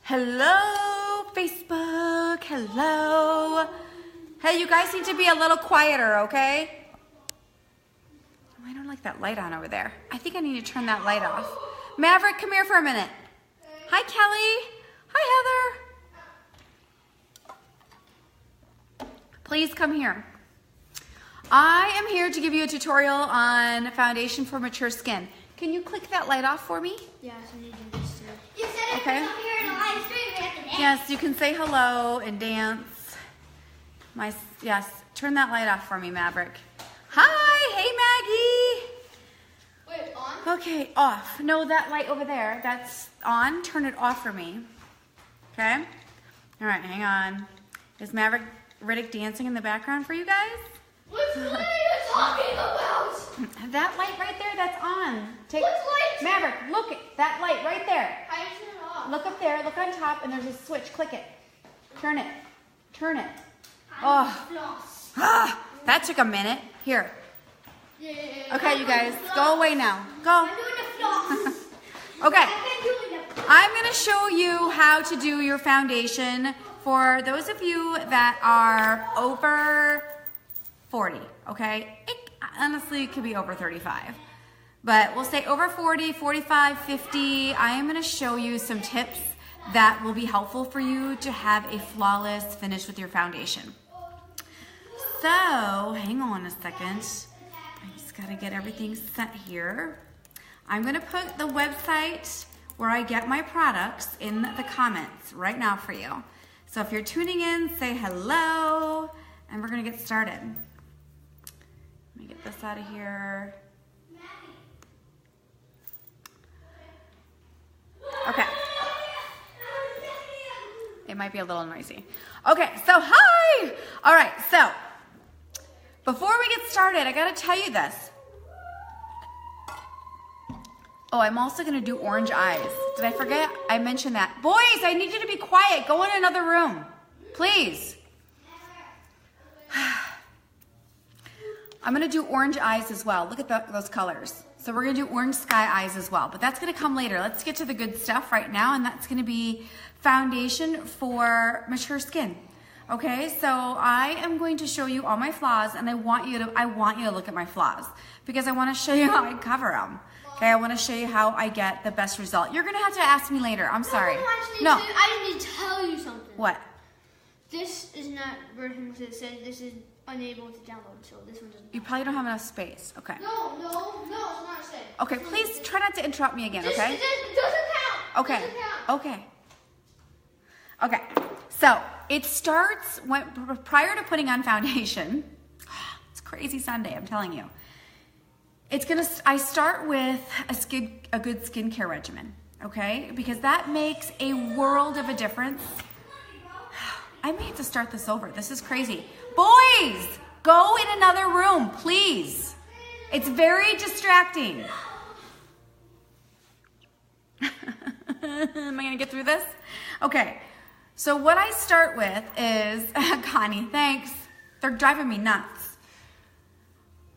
Hello, Facebook. Hello. Hey, you guys need to be a little quieter, okay? Oh, I don't like that light on over there. I think I need to turn that light off. Maverick, come here for a minute. Hi, Kelly. Hi, Heather. Please come here. I am here to give you a tutorial on foundation for mature skin. Can you click that light off for me? Yes, I need to do this too. You said if Okay. you come here in a live stream, we have to dance. Yes, you can say hello and dance. Yes, turn that light off for me, Maverick. Hi, hey, Maggie. Wait, on? Okay, off. No, that light over there, that's on. Turn it off for me. Okay? All right, hang on. Is Maverick Riddick dancing in the background for you guys? What are you talking about? That light right there, that's on. Take What light? Maverick, look at that light right there. How do you turn it off? Look up there, look on top, and there's a switch. Click it. Turn it. Turn it. Oh, Floss. that took a minute. Here. Yeah. Okay, you guys, go away now. Go. I'm doing the floss. Okay, I've been doing the I'm going to show you how to do your foundation for those of you that are over 40, okay? It honestly could be over 35. But we'll say over 40, 45, 50. I am going to show you some tips that will be helpful for you to have a flawless finish with your foundation. So, hang on a second. I just got to get everything set here. I'm going to put the website where I get my products in the comments right now for you. So if you're tuning in, say hello, and we're going to get started. Let me get this out of here. Okay. It might be a little noisy. Okay, so hi! All right, so before we get started, I gotta tell you this. Oh, I'm also gonna do orange eyes. Did I forget? I mentioned that. Boys, I need you to be quiet. Go in another room, please. I'm gonna do orange eyes as well. Look at those colors. So we're gonna do orange sky eyes as well, but that's gonna come later. Let's get to the good stuff right now, and that's gonna be foundation for mature skin. Okay, so I am going to show you all my flaws, and I want you to look at my flaws because I want to show you how I cover them. Okay, I want to show you how I get the best result. You're gonna have to ask me later. I'm sorry. No. I need to tell you something. What? This is not version because it says this is unable to download, so this one doesn't. You probably don't have enough space. Okay. No, it's not safe. Okay, please try not to interrupt me again. Okay. It doesn't count. Okay. It doesn't count. Okay. Okay. So it starts prior to putting on foundation. It's crazy Sunday, I'm telling you. I start with a good skincare regimen, okay? Because that makes a world of a difference. I may have to start this over. This is crazy. Boys, go in another room, please. It's very distracting. Am I gonna get through this? Okay. So what I start with is, Connie, thanks. They're driving me nuts.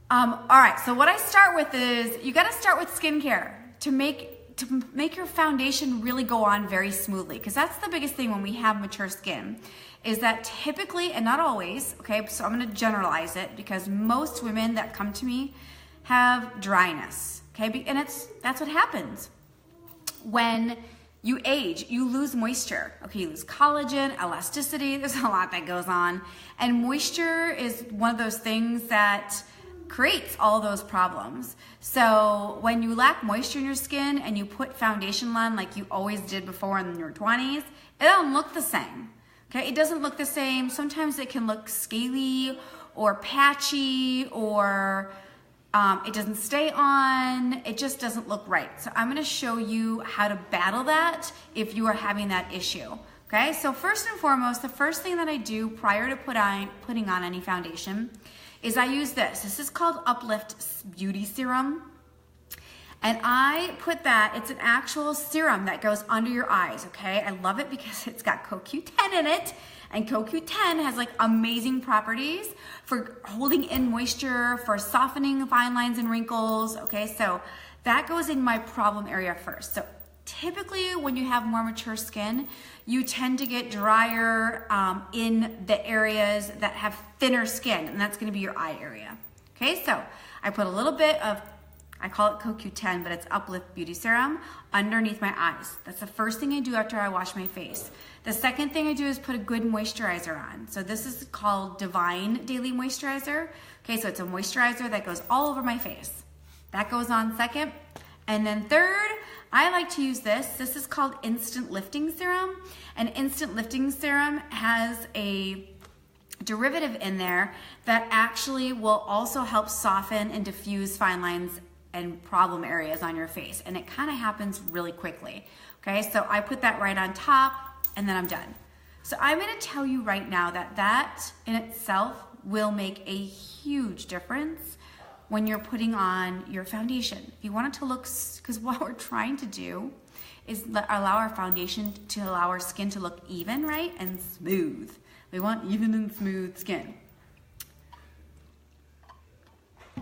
All right, so what I start with is, you gotta start with skincare to make your foundation really go on very smoothly, because that's the biggest thing when we have mature skin, is that typically, and not always, okay, so I'm gonna generalize it, because most women that come to me have dryness, okay, and that's what happens. When you age, you lose moisture. Okay, you lose collagen, elasticity, there's a lot that goes on. And moisture is one of those things that creates all those problems. So when you lack moisture in your skin and you put foundation on like you always did before in your 20s, it don't look the same. Okay, it doesn't look the same. Sometimes it can look scaly or patchy, or it doesn't stay on, it just doesn't look right. So I'm gonna show you how to battle that if you are having that issue. Okay, so first and foremost, the first thing that I do prior to putting on any foundation is I use this. This is called Uplift Beauty Serum. And I put that, it's an actual serum that goes under your eyes, okay? I love it because it's got CoQ10 in it, and CoQ10 has like amazing properties for holding in moisture, for softening fine lines and wrinkles, okay? So that goes in my problem area first. So typically when you have more mature skin, you tend to get drier in the areas that have thinner skin, and that's gonna be your eye area. Okay, so I put a little bit of, I call it CoQ10, but it's Uplift Beauty Serum underneath my eyes. That's the first thing I do after I wash my face. The second thing I do is put a good moisturizer on. So this is called Divine Daily Moisturizer. Okay, so it's a moisturizer that goes all over my face. That goes on second. And then third, I like to use this. This is called Instant Lifting Serum. And Instant Lifting Serum has a derivative in there that actually will also help soften and diffuse fine lines and problem areas on your face. And it kind of happens really quickly. Okay, so I put that right on top and then I'm done. So I'm gonna tell you right now that that in itself will make a huge difference when you're putting on your foundation. If you want it to look, because what we're trying to do is allow our foundation to allow our skin to look even, right, and smooth. We want even and smooth skin.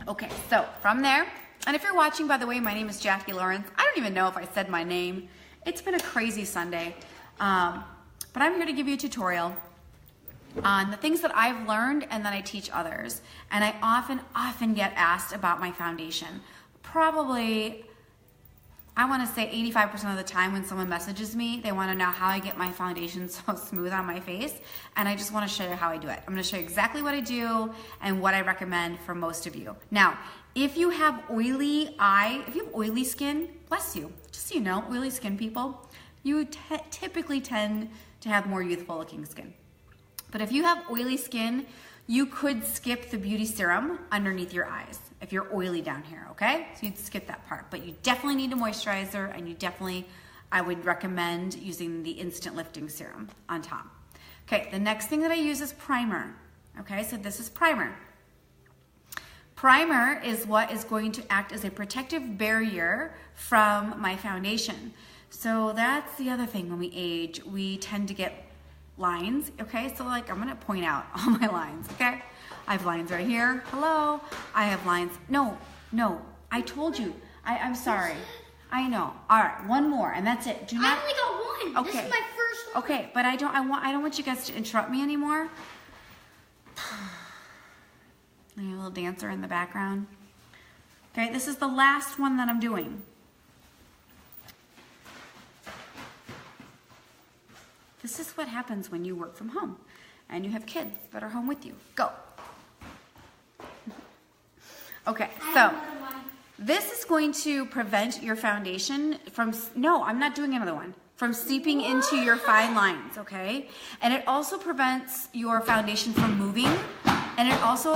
Okay, so from there, and if you're watching, by the way, my name is Jackie Lawrence. I don't even know if I said my name. It's been a crazy Sunday, but I'm here to give you a tutorial on the things that I've learned and that I teach others. And I often get asked about my foundation. Probably, I want to say 85% of the time when someone messages me, they want to know how I get my foundation so smooth on my face. And I just want to show you how I do it. I'm going to show you exactly what I do and what I recommend for most of you. Now, if you have oily skin, bless you, just so you know, oily skin people, you typically tend to have more youthful looking skin. But if you have oily skin, you could skip the beauty serum underneath your eyes if you're oily down here, okay? So you'd skip that part, but you definitely need a moisturizer, and you definitely, I would recommend using the Instant Lifting Serum on top. Okay, the next thing that I use is primer. Okay, so this is primer. Primer is what is going to act as a protective barrier from my foundation. So that's the other thing. When we age, we tend to get lines, okay? So like, I'm gonna point out all my lines, okay? I have lines right here. Hello. I have lines. No, I told you. I'm sorry. I know. All right, one more, and that's it. Do not. I only got one. Okay. This is my first one. Okay, but I don't want you guys to interrupt me anymore. A little dancer in the background. Okay, this is the last one that I'm doing. This is what happens when you work from home and you have kids that are home with you. Go. Okay, so this is going to prevent your foundation from, no, I'm not doing another one, from seeping into your fine lines, okay? And it also prevents your foundation from moving, and it also,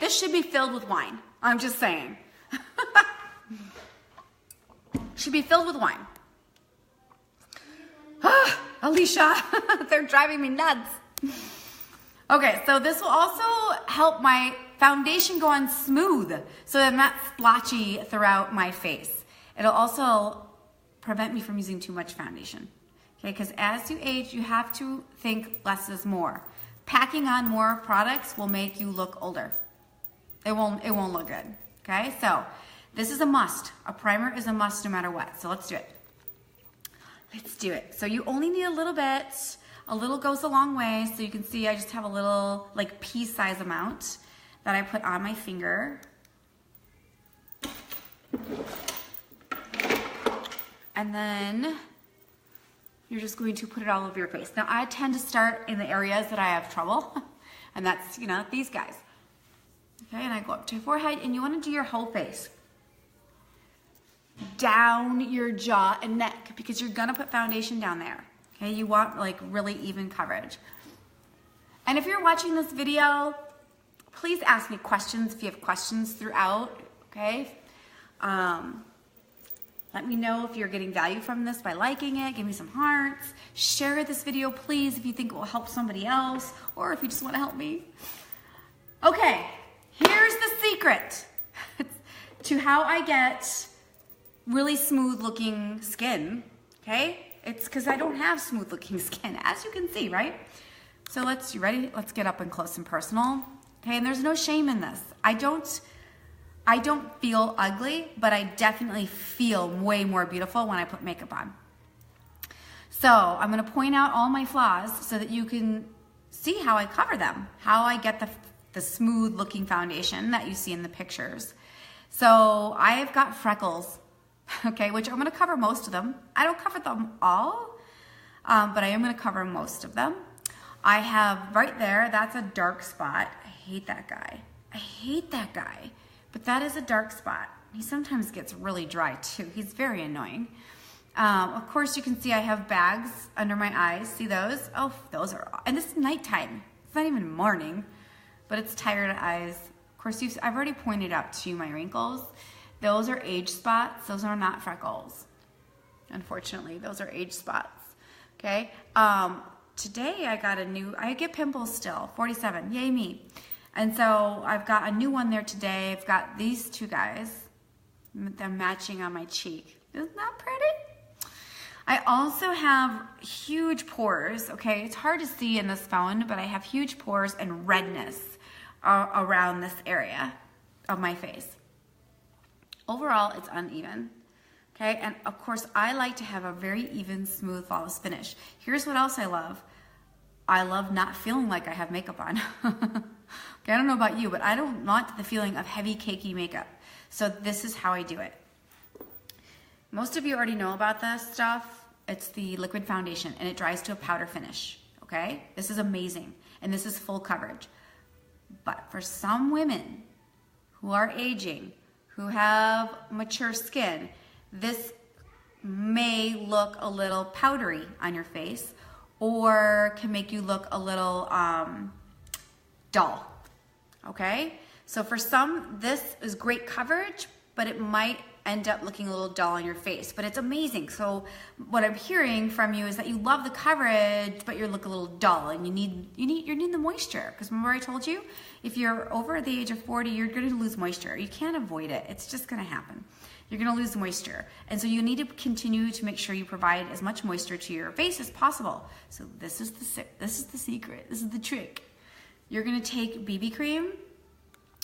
this should be filled with wine. I'm just saying. Should be filled with wine. Alicia, they're driving me nuts. Okay, so this will also help my foundation go on smooth so that I'm not splotchy throughout my face. It'll also prevent me from using too much foundation. Okay, because as you age, you have to think less is more. Packing on more products will make you look older. It won't look good. Okay, so this is a must. A primer is a must no matter what. So let's do it. Let's do it. So you only need a little bit. A little goes a long way. So you can see I just have a little like pea-size amount that I put on my finger. And then you're just going to put it all over your face. Now I tend to start in the areas that I have trouble. And that's, you know, these guys. Okay, and I go up to your forehead, and you want to do your whole face. Down your jaw and neck, because you're gonna put foundation down there. Okay, you want like really even coverage. And if you're watching this video, please ask me questions if you have questions throughout, okay? Let me know if you're getting value from this by liking it, give me some hearts. Share this video, please, if you think it will help somebody else, or if you just wanna help me. Okay, here's the secret to how I get really smooth looking skin, okay? It's because I don't have smooth looking skin, as you can see, right? So you ready? Let's get up and close and personal. Okay, and there's no shame in this. I don't I don't feel ugly, but I definitely feel way more beautiful when I put makeup on. So I'm gonna point out all my flaws so that you can see how I cover them, how I get the smooth looking foundation that you see in the pictures. So I've got freckles, okay, which I'm gonna cover most of them. I don't cover them all, but I am gonna cover most of them. I have right there, that's a dark spot. I hate that guy. I hate that guy, but that is a dark spot. He sometimes gets really dry too. He's very annoying. Of course, you can see I have bags under my eyes. See those? Oh, those are, and this is nighttime. It's not even morning, but it's tired eyes. Of course, I've already pointed out to you my wrinkles. Those are age spots. Those are not freckles. Unfortunately, those are age spots. Okay. Today I get pimples still, 47, yay me. And so I've got a new one there today. I've got these two guys. They're matching on my cheek. Isn't that pretty? I also have huge pores, okay? It's hard to see in this phone, but I have huge pores and redness around this area of my face. Overall, it's uneven, okay? And of course, I like to have a very even, smooth, flawless finish. Here's what else I love. I love not feeling like I have makeup on. Okay, I don't know about you, but I don't want the feeling of heavy, cakey makeup. So this is how I do it. Most of you already know about this stuff. It's the liquid foundation, and it dries to a powder finish, okay? This is amazing, and this is full coverage. But for some women who are aging, who have mature skin, this may look a little powdery on your face, or can make you look a little dull, okay? So for some, this is great coverage, but it might end up looking a little dull on your face, but it's amazing. So what I'm hearing from you is that you love the coverage, but you look a little dull, and you need the moisture. Because remember I told you, if you're over the age of 40, you're going to lose moisture. You can't avoid it. It's just going to happen. You're going to lose moisture, and so you need to continue to make sure you provide as much moisture to your face as possible. So this is the secret. This is the trick. You're going to take BB cream,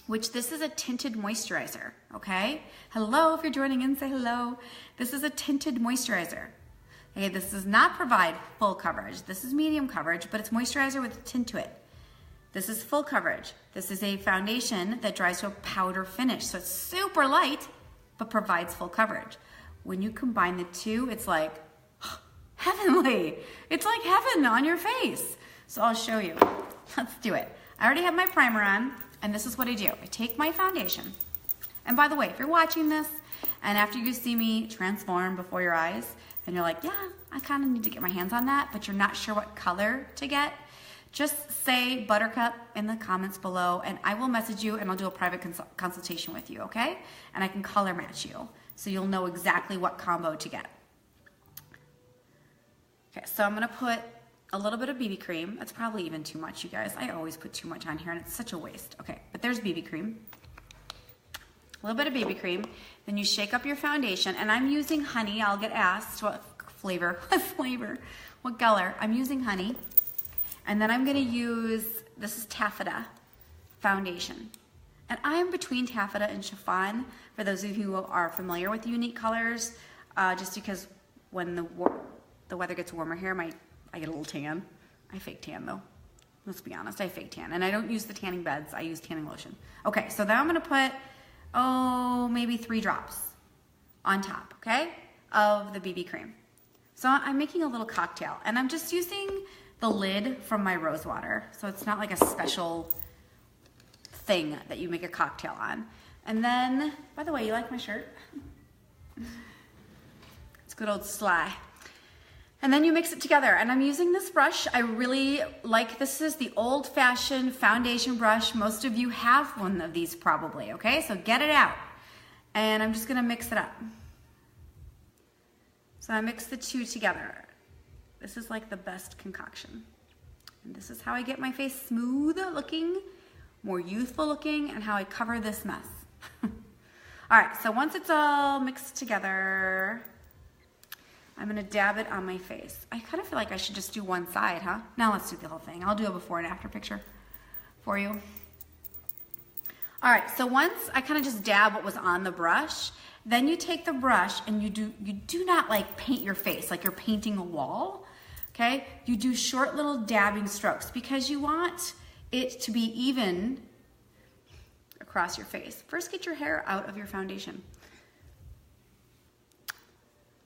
which this is a tinted moisturizer, okay? Hello, if you're joining in, say hello. This is a tinted moisturizer. Okay, this does not provide full coverage. This is medium coverage, but it's moisturizer with a tint to it. This is full coverage. This is a foundation that dries to a powder finish. So it's super light, but provides full coverage. When you combine the two, it's like heavenly. It's like heaven on your face. So I'll show you. Let's do it. I already have my primer on, and this is what I do. I take my foundation. And by the way, if you're watching this, and after you see me transform before your eyes, and you're like, yeah, I kind of need to get my hands on that, but you're not sure what color to get, just say buttercup in the comments below, and I will message you, and I'll do a private consultation with you, okay? And I can color match you, so you'll know exactly what combo to get. Okay, so I'm gonna put a little bit of BB cream. That's probably even too much, you guys. I always put too much on here, and it's such a waste. Okay, but there's BB cream. A little bit of BB cream. Then you shake up your foundation, and I'm using honey. I'll get asked what flavor, what color. I'm using honey. And then I'm gonna use, this is taffeta foundation. And I am between taffeta and chiffon, for those of you who are familiar with unique colors, just because when the weather gets warmer here, I get a little tan. I fake tan though. Let's be honest, I fake tan. And I don't use the tanning beds, I use tanning lotion. Okay, so now I'm gonna put, maybe 3 drops on top, okay, of the BB cream. So I'm making a little cocktail, and I'm just using the lid from my rose water. So it's not like a special thing that you make a cocktail on. And then, by the way, you like my shirt? It's good old Sly. And then you mix it together, and I'm using this brush. I really like, this is the old-fashioned foundation brush. Most of you have one of these probably, okay? So get it out. And I'm just gonna mix it up. So I mix the two together. This is like the best concoction. And this is how I get my face smooth looking, more youthful looking, and how I cover this mess. All right, so once it's all mixed together, I'm gonna dab it on my face. I kind of feel like I should just do one side, huh? Now let's do the whole thing. I'll do a before and after picture for you. All right, so once I kind of just dab what was on the brush, then you take the brush and you do not like paint your face like you're painting a wall, okay? You do short little dabbing strokes because you want it to be even across your face. First, get your hair out of your foundation.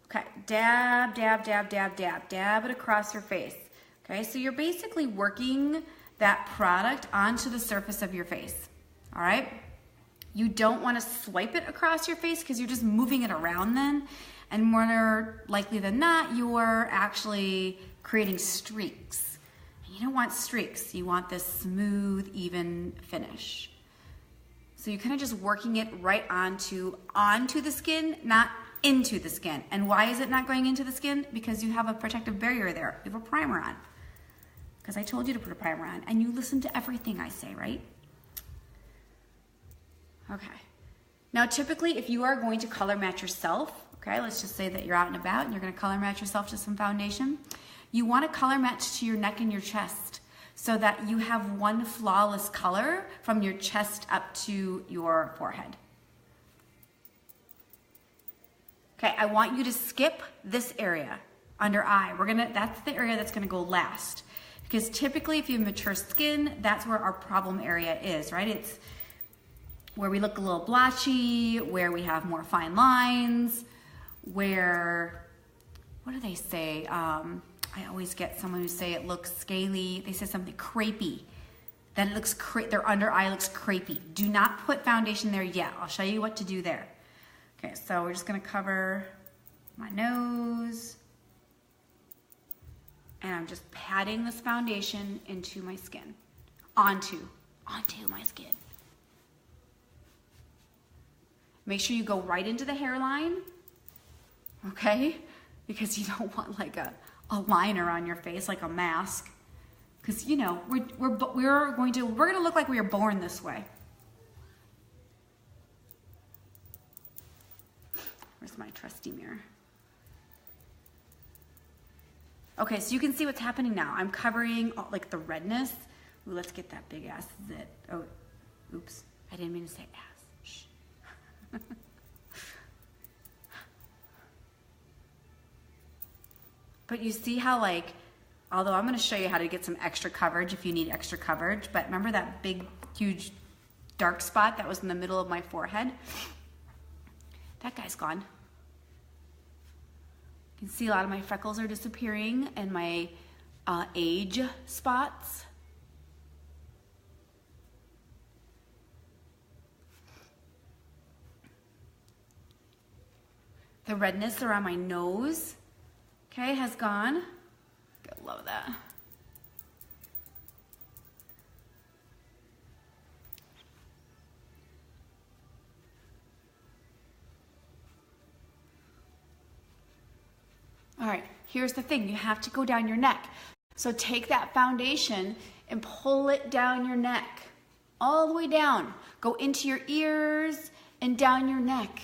Okay, dab, dab, dab, dab, dab, dab it across your face. Okay, so you're basically working that product onto the surface of your face. All right, you don't want to swipe it across your face because you're just moving it around then, and more likely than not, you're actually creating streaks. And you don't want streaks, you want this smooth, even finish. So you're kind of just working it right onto the skin, not into the skin. And why is it not going into the skin? Because you have a protective barrier there. You have a primer on. Because I told you to put a primer on, and you listen to everything I say, right? Okay. Now, typically, if you are going to color match yourself, okay, let's just say that you're out and about and you're going to color match yourself to some foundation, you want to color match to your neck and your chest so that you have one flawless color from your chest up to your forehead. Okay, I want you to skip this area under eye. That's the area that's going to go last. Because typically, if you have mature skin, that's where our problem area is, right? It's where we look a little blotchy, where we have more fine lines, where, what do they say? I always get someone who say it looks scaly. They say something crepey. Then it looks, their under eye looks crepey. Do not put foundation there yet. I'll show you what to do there. Okay, so we're just gonna cover my nose. And I'm just patting this foundation into my skin. Onto my skin. Make sure you go right into the hairline, okay? Because you don't want like a liner on your face, like a mask. Because you know, we're gonna look like we were born this way. Where's my trusty mirror? Okay, so you can see what's happening now. I'm covering like the redness. Ooh, let's get that big ass zit. Oh, oops, I didn't mean to say ass. Shh. But you see how like, although I'm gonna show you how to get some extra coverage if you need extra coverage, but remember that big, huge dark spot that was in the middle of my forehead? That guy's gone. You can see a lot of my freckles are disappearing and my age spots. The redness around my nose, okay, has gone. I love that. All right, here's the thing. You have to go down your neck. So take that foundation and pull it down your neck, all the way down. Go into your ears and down your neck.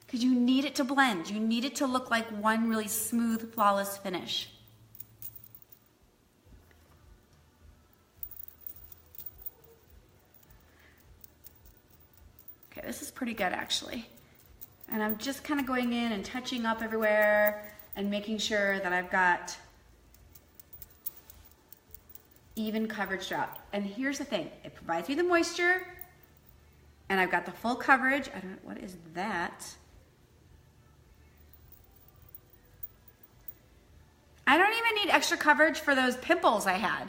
Because you need it to blend. You need it to look like one really smooth, flawless finish. Okay, this is pretty good actually. And I'm just kind of going in and touching up everywhere and making sure that I've got even coverage throughout. And here's the thing, it provides me the moisture and I've got the full coverage. I don't know, what is that? I don't even need extra coverage for those pimples I had.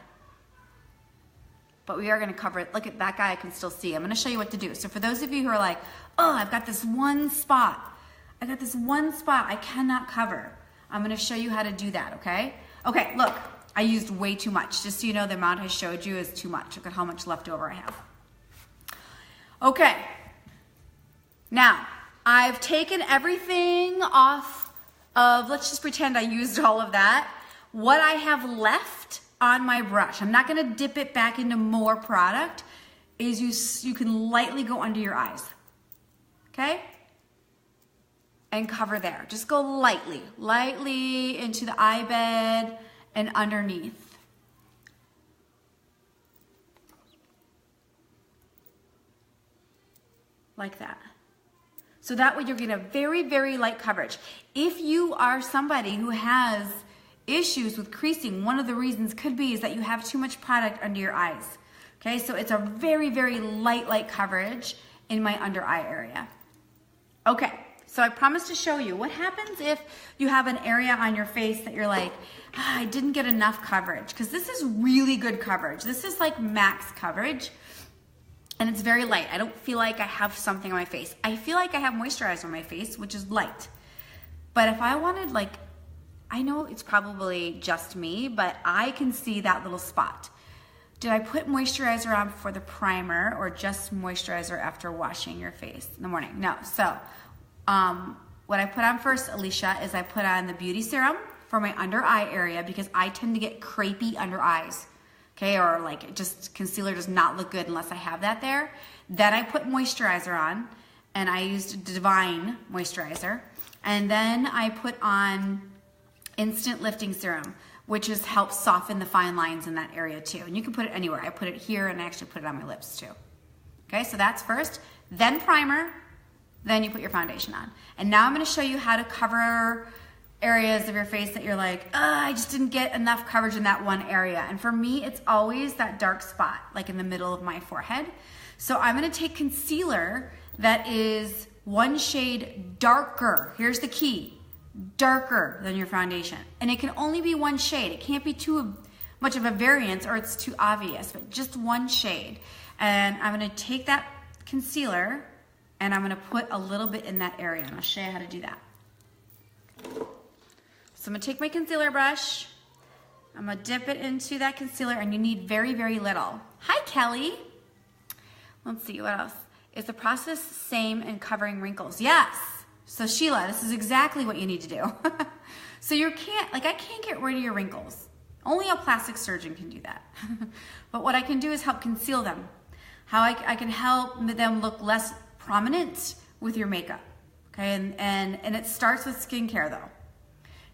But we are gonna cover it. Look at that guy, I can still see. I'm gonna show you what to do. So for those of you who are like, oh, I've got this one spot. I got this one spot I cannot cover. I'm gonna show you how to do that, okay? Okay, look, I used way too much. Just so you know, the amount I showed you is too much. Look at how much leftover I have. Okay, now I've taken everything off of, let's just pretend I used all of that. What I have left on my brush, I'm not gonna dip it back into more product, is you can lightly go under your eyes, okay? And cover there. Just go lightly, lightly into the eye bed and underneath. like that. So that way you're getting a very, very light coverage. If you are somebody who has issues with creasing, one of the reasons could be is that you have too much product under your eyes. Okay, so it's a very, very light coverage in my under eye area. Okay, so I promised to show you what happens if you have an area on your face that you're like, I didn't get enough coverage, because this is really good coverage. This is like max coverage, and it's very light. I don't feel like I have something on my face. I feel like I have moisturizer on my face, which is light. But if I wanted, like, I know it's probably just me, but I can see that little spot. Did I put moisturizer on before the primer, or just moisturizer after washing your face in the morning? No. So what I put on first, Alicia, is I put on the beauty serum for my under eye area, because I tend to get crepey under eyes. Okay, or like just concealer does not look good unless I have that there. Then I put moisturizer on, and I used Divine moisturizer. And then I put on Instant Lifting Serum, which helps soften the fine lines in that area too. And you can put it anywhere. I put it here, and I actually put it on my lips too. Okay, so that's first. Then primer, then you put your foundation on. And now I'm gonna show you how to cover areas of your face that you're like, I just didn't get enough coverage in that one area. And for me, it's always that dark spot, like in the middle of my forehead. So I'm gonna take concealer that is one shade darker. Here's the key. Darker than your foundation. And it can only be one shade. It can't be too much of a variance, or it's too obvious, but just one shade. And I'm gonna take that concealer, and I'm gonna put a little bit in that area, and I'll show you how to do that. So I'm gonna take my concealer brush, I'm gonna dip it into that concealer, and you need very, very little. Hi, Kelly. Let's see, what else? Is the process same in covering wrinkles? Yes. So Sheila, this is exactly what you need to do. So I can't get rid of your wrinkles. Only a plastic surgeon can do that. But what I can do is help conceal them. How I can help them look less prominent with your makeup. Okay, and it starts with skincare though.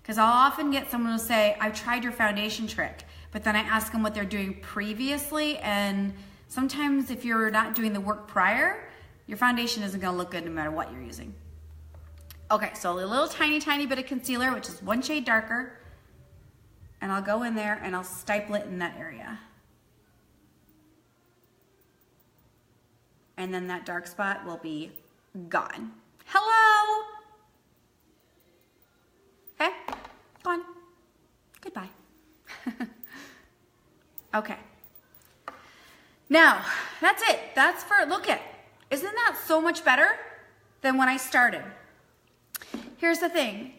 Because I'll often get someone who will say, I've tried your foundation trick, but then I ask them what they're doing previously, and sometimes if you're not doing the work prior, your foundation isn't gonna look good no matter what you're using. Okay, so a little tiny bit of concealer, which is one shade darker, and I'll go in there and I'll stipple it in that area. And then that dark spot will be gone. Hello! Okay, gone. Goodbye. Okay. Now, that's it. That's for, look at, isn't that so much better than when I started? Here's the thing.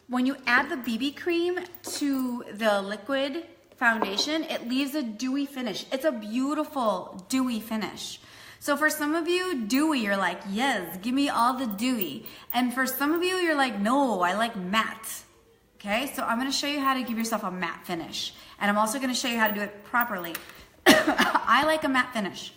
When you add the BB cream to the liquid foundation, it leaves a dewy finish. It's a beautiful dewy finish. So for some of you, dewy, you're like, yes, give me all the dewy. And for some of you, you're like, no, I like matte. Okay, so I'm gonna show you how to give yourself a matte finish. And I'm also gonna show you how to do it properly. I like a matte finish.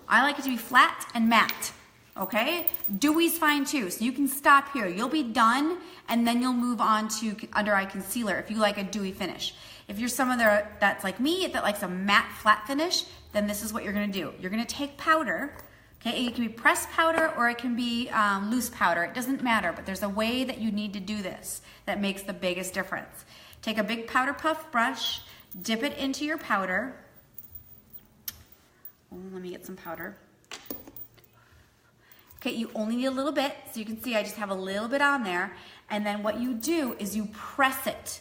I like it to be flat and matte. Okay, dewy's fine too, so you can stop here. You'll be done, and then you'll move on to under eye concealer if you like a dewy finish. If you're someone that's like me, that likes a matte flat finish, then this is what you're gonna do. You're gonna take powder, okay, it can be pressed powder or it can be loose powder. It doesn't matter, but there's a way that you need to do this that makes the biggest difference. Take a big powder puff brush, dip it into your powder. Oh, let me get some powder. Okay, you only need a little bit, so you can see I just have a little bit on there. And then what you do is you press it.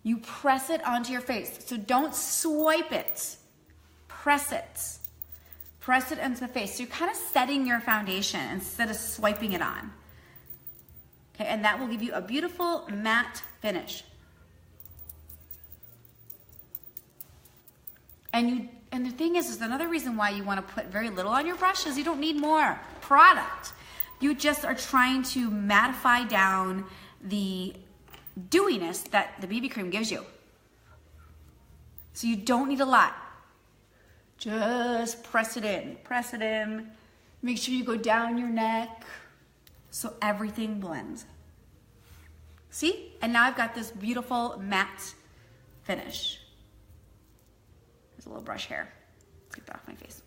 You press it onto your face. So don't swipe it. Press it. Press it into the face. So you're kind of setting your foundation instead of swiping it on. Okay, and that will give you a beautiful matte finish. And the thing is another reason why you want to put very little on your brush is you don't need more product. You just are trying to mattify down the dewiness that the BB cream gives you. So you don't need a lot. Just press it in. Press it in. Make sure you go down your neck so everything blends. See? And now I've got this beautiful matte finish. There's a little brush hair. Let's get that off my face.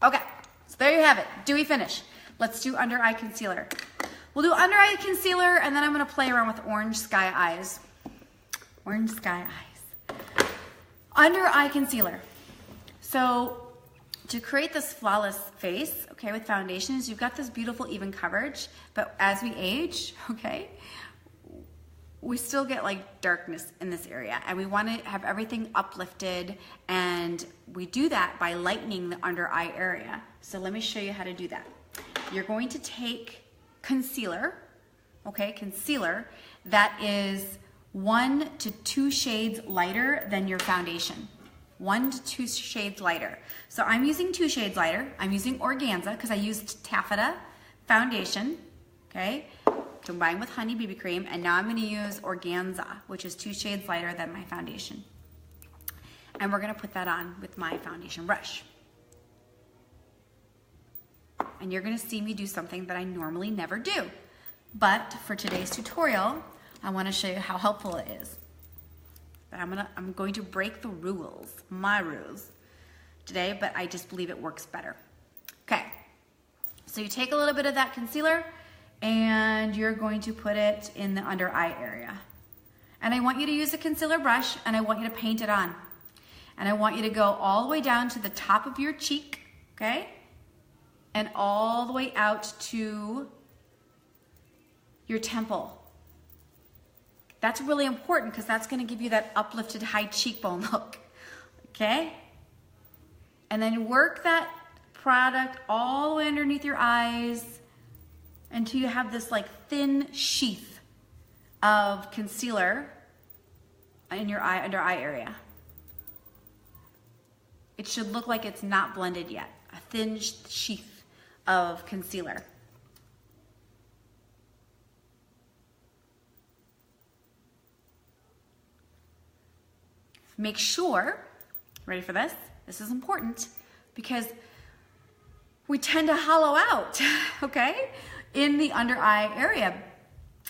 Okay, so there you have it. Dewy finish. Let's do under eye concealer. We'll do under eye concealer, and then I'm gonna play around with orange sky eyes. Orange sky eyes. Under eye concealer. So to create this flawless face, okay, with foundations, you've got this beautiful even coverage, but as we age, okay, we still get like darkness in this area, and we want to have everything uplifted, and we do that by lightening the under eye area. So let me show you how to do that. You're going to take concealer, okay, concealer that is 1 to 2 shades lighter than your foundation. 1 to 2 shades lighter. So I'm using 2 shades lighter. I'm using organza because I used taffeta foundation, okay, combined with honey BB cream, and now I'm going to use organza, which is 2 shades lighter than my foundation. And we're going to put that on with my foundation brush. And you're going to see me do something that I normally never do. But for today's tutorial, I want to show you how helpful it is. But I'm going to break the rules, my rules today, but I just believe it works better. Okay, so you take a little bit of that concealer and you're going to put it in the under eye area. And I want you to use a concealer brush, and I want you to paint it on. And I want you to go all the way down to the top of your cheek, okay? And all the way out to your temple. That's really important because that's going to give you that uplifted high cheekbone look, okay? And then work that product all the way underneath your eyes until you have this like thin sheath of concealer in your eye, under eye area. It should look like it's not blended yet, a thin sheath of concealer. Make sure, ready for this? This is important because we tend to hollow out, okay, in the under eye area.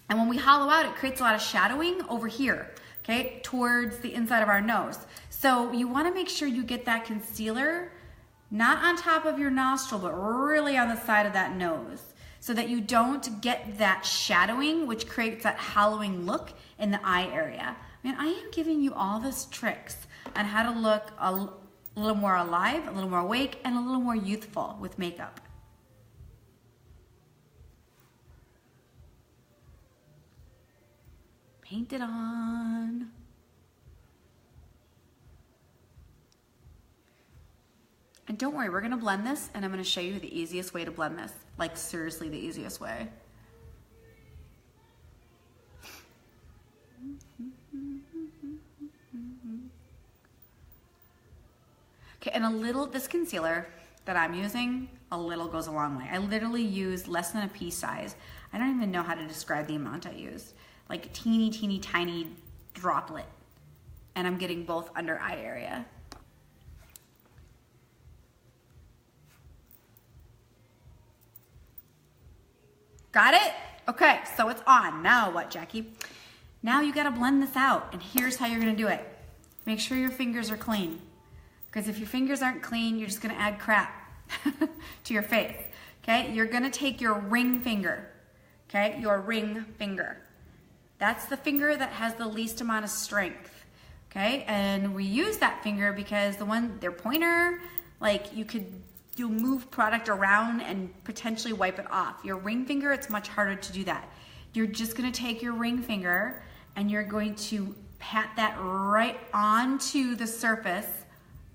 And when we hollow out, it creates a lot of shadowing over here, okay, towards the inside of our nose. So you want to make sure you get that concealer not on top of your nostril, but really on the side of that nose, so that you don't get that shadowing, which creates that hollowing look in the eye area. Man, I am giving you all these tricks on how to look a little more alive, a little more awake, and a little more youthful with makeup. Paint it on. And don't worry, we're gonna blend this, and I'm gonna show you the easiest way to blend this. Like, seriously, the easiest way. Okay, and a little, this concealer that I'm using, a little goes a long way. I literally use less than a pea size. I don't even know how to describe the amount I use. Like teeny, teeny, tiny droplet. And I'm getting both under eye area. Got it? Okay, so it's on. Now what, Jackie? Now you gotta blend this out, and here's how you're gonna do it. Make sure your fingers are clean. Because if your fingers aren't clean, you're just gonna add crap to your face, okay? You're gonna take your ring finger, okay? Your ring finger. That's the finger that has the least amount of strength, okay? And we use that finger because their pointer, like you'll move product around and potentially wipe it off. Your ring finger, it's much harder to do that. You're just gonna take your ring finger and you're going to pat that right onto the surface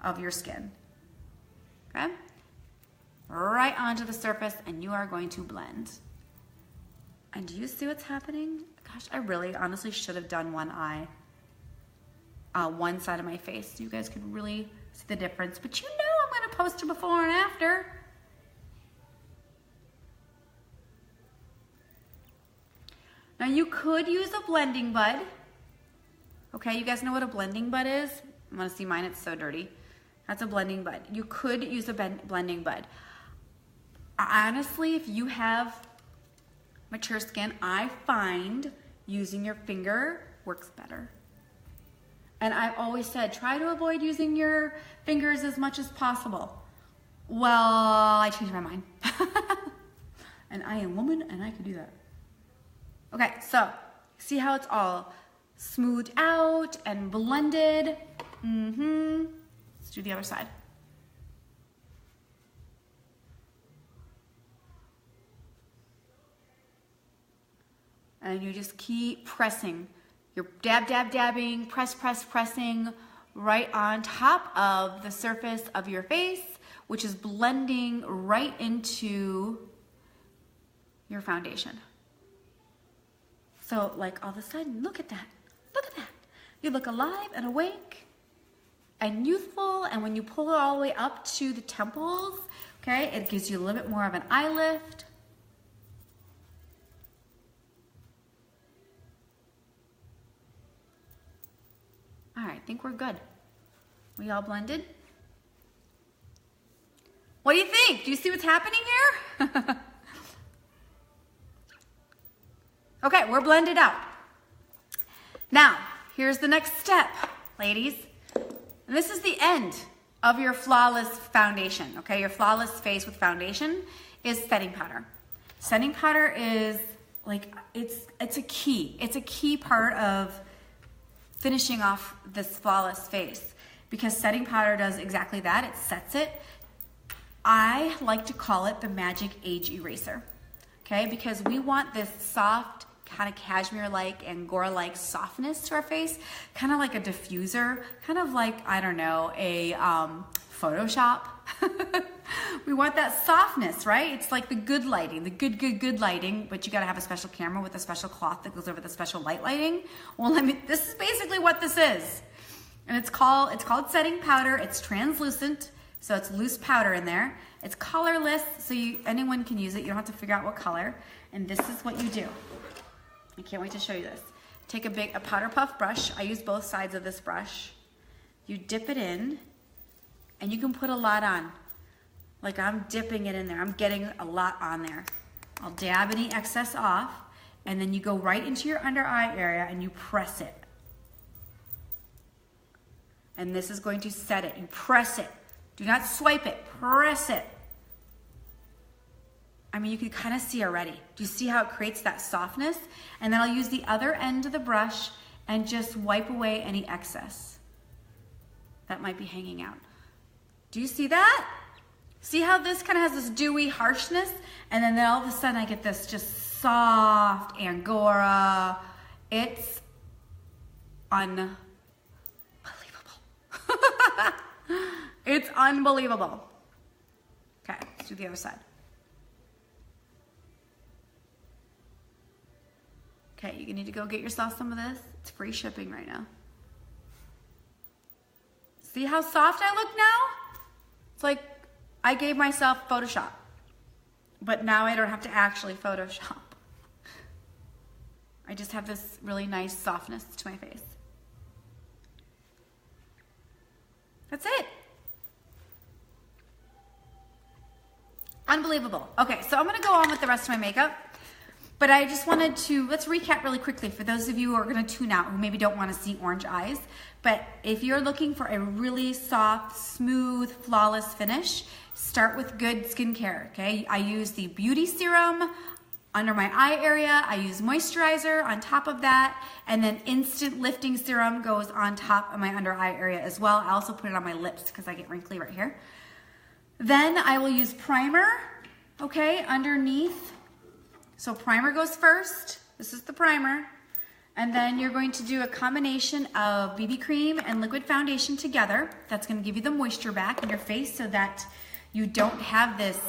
of your skin, okay? Right onto the surface, and you are going to blend. And do you see what's happening? Gosh, I really honestly should have done one eye, one side of my face, so you guys could really see the difference. But you know I'm gonna post a before and after. Now you could use a blending bud. Okay, you guys know what a blending bud is? I'm gonna see mine, it's so dirty. That's a blending bud. You could use a blending bud. Honestly, if you have mature skin, I find using your finger works better. And I've always said, try to avoid using your fingers as much as possible. Well, I changed my mind. And I am a woman and I can do that. Okay, so see how it's all smoothed out and blended? Let's do the other side. And you just keep pressing. You're dabbing, pressing right on top of the surface of your face, which is blending right into your foundation. So like all of a sudden, look at that. Look at that. You look alive and awake and youthful. And when you pull it all the way up to the temples, okay, it gives you a little bit more of an eye lift. All right, I think we're good. We all blended? What do you think? Do you see what's happening here? Okay, we're blended out. Now, here's the next step, ladies. And this is the end of your flawless foundation, okay? Your flawless face with foundation is setting powder. Setting powder is like, it's a key. It's a key part of finishing off this flawless face because setting powder does exactly that. It sets it. I like to call it the magic age eraser, okay? Because we want this soft, kind of cashmere-like, Angora-like softness to our face, kind of like a diffuser, kind of like, I don't know, a Photoshop. We want that softness, right? It's like the good lighting, the good lighting, but you gotta have a special camera with a special cloth that goes over the special lighting. Well, this is basically what this is. And it's called setting powder. It's translucent, so it's loose powder in there. It's colorless, so anyone can use it. You don't have to figure out what color. And this is what you do. I can't wait to show you this. Take a powder puff brush. I use both sides of this brush. You dip it in, and you can put a lot on. Like I'm dipping it in there. I'm getting a lot on there. I'll dab any excess off, and then you go right into your under eye area and you press it. And this is going to set it. You press it. Do not swipe it. Press it. I mean, you can kind of see already. Do you see how it creates that softness? And then I'll use the other end of the brush and just wipe away any excess that might be hanging out. Do you see that? See how this kind of has this dewy harshness? And then all of a sudden I get this just soft Angora. It's unbelievable. It's unbelievable. Okay, let's do the other side. Okay, you need to go get yourself some of this. It's free shipping right now. See how soft I look now? It's like I gave myself Photoshop, but now I don't have to actually Photoshop. I just have this really nice softness to my face. That's it. Unbelievable. Okay, so I'm gonna go on with the rest of my makeup, but I just wanted to, let's recap really quickly for those of you who are gonna tune out, who maybe don't wanna see orange eyes. But if you're looking for a really soft, smooth, flawless finish, start with good skincare, okay? I use the beauty serum under my eye area. I use moisturizer on top of that, and then instant lifting serum goes on top of my under eye area as well. I also put it on my lips because I get wrinkly right here. Then I will use primer, okay, underneath. So primer goes first. This is the primer. And then you're going to do a combination of BB cream and liquid foundation together. That's going to give you the moisture back in your face so that you don't have this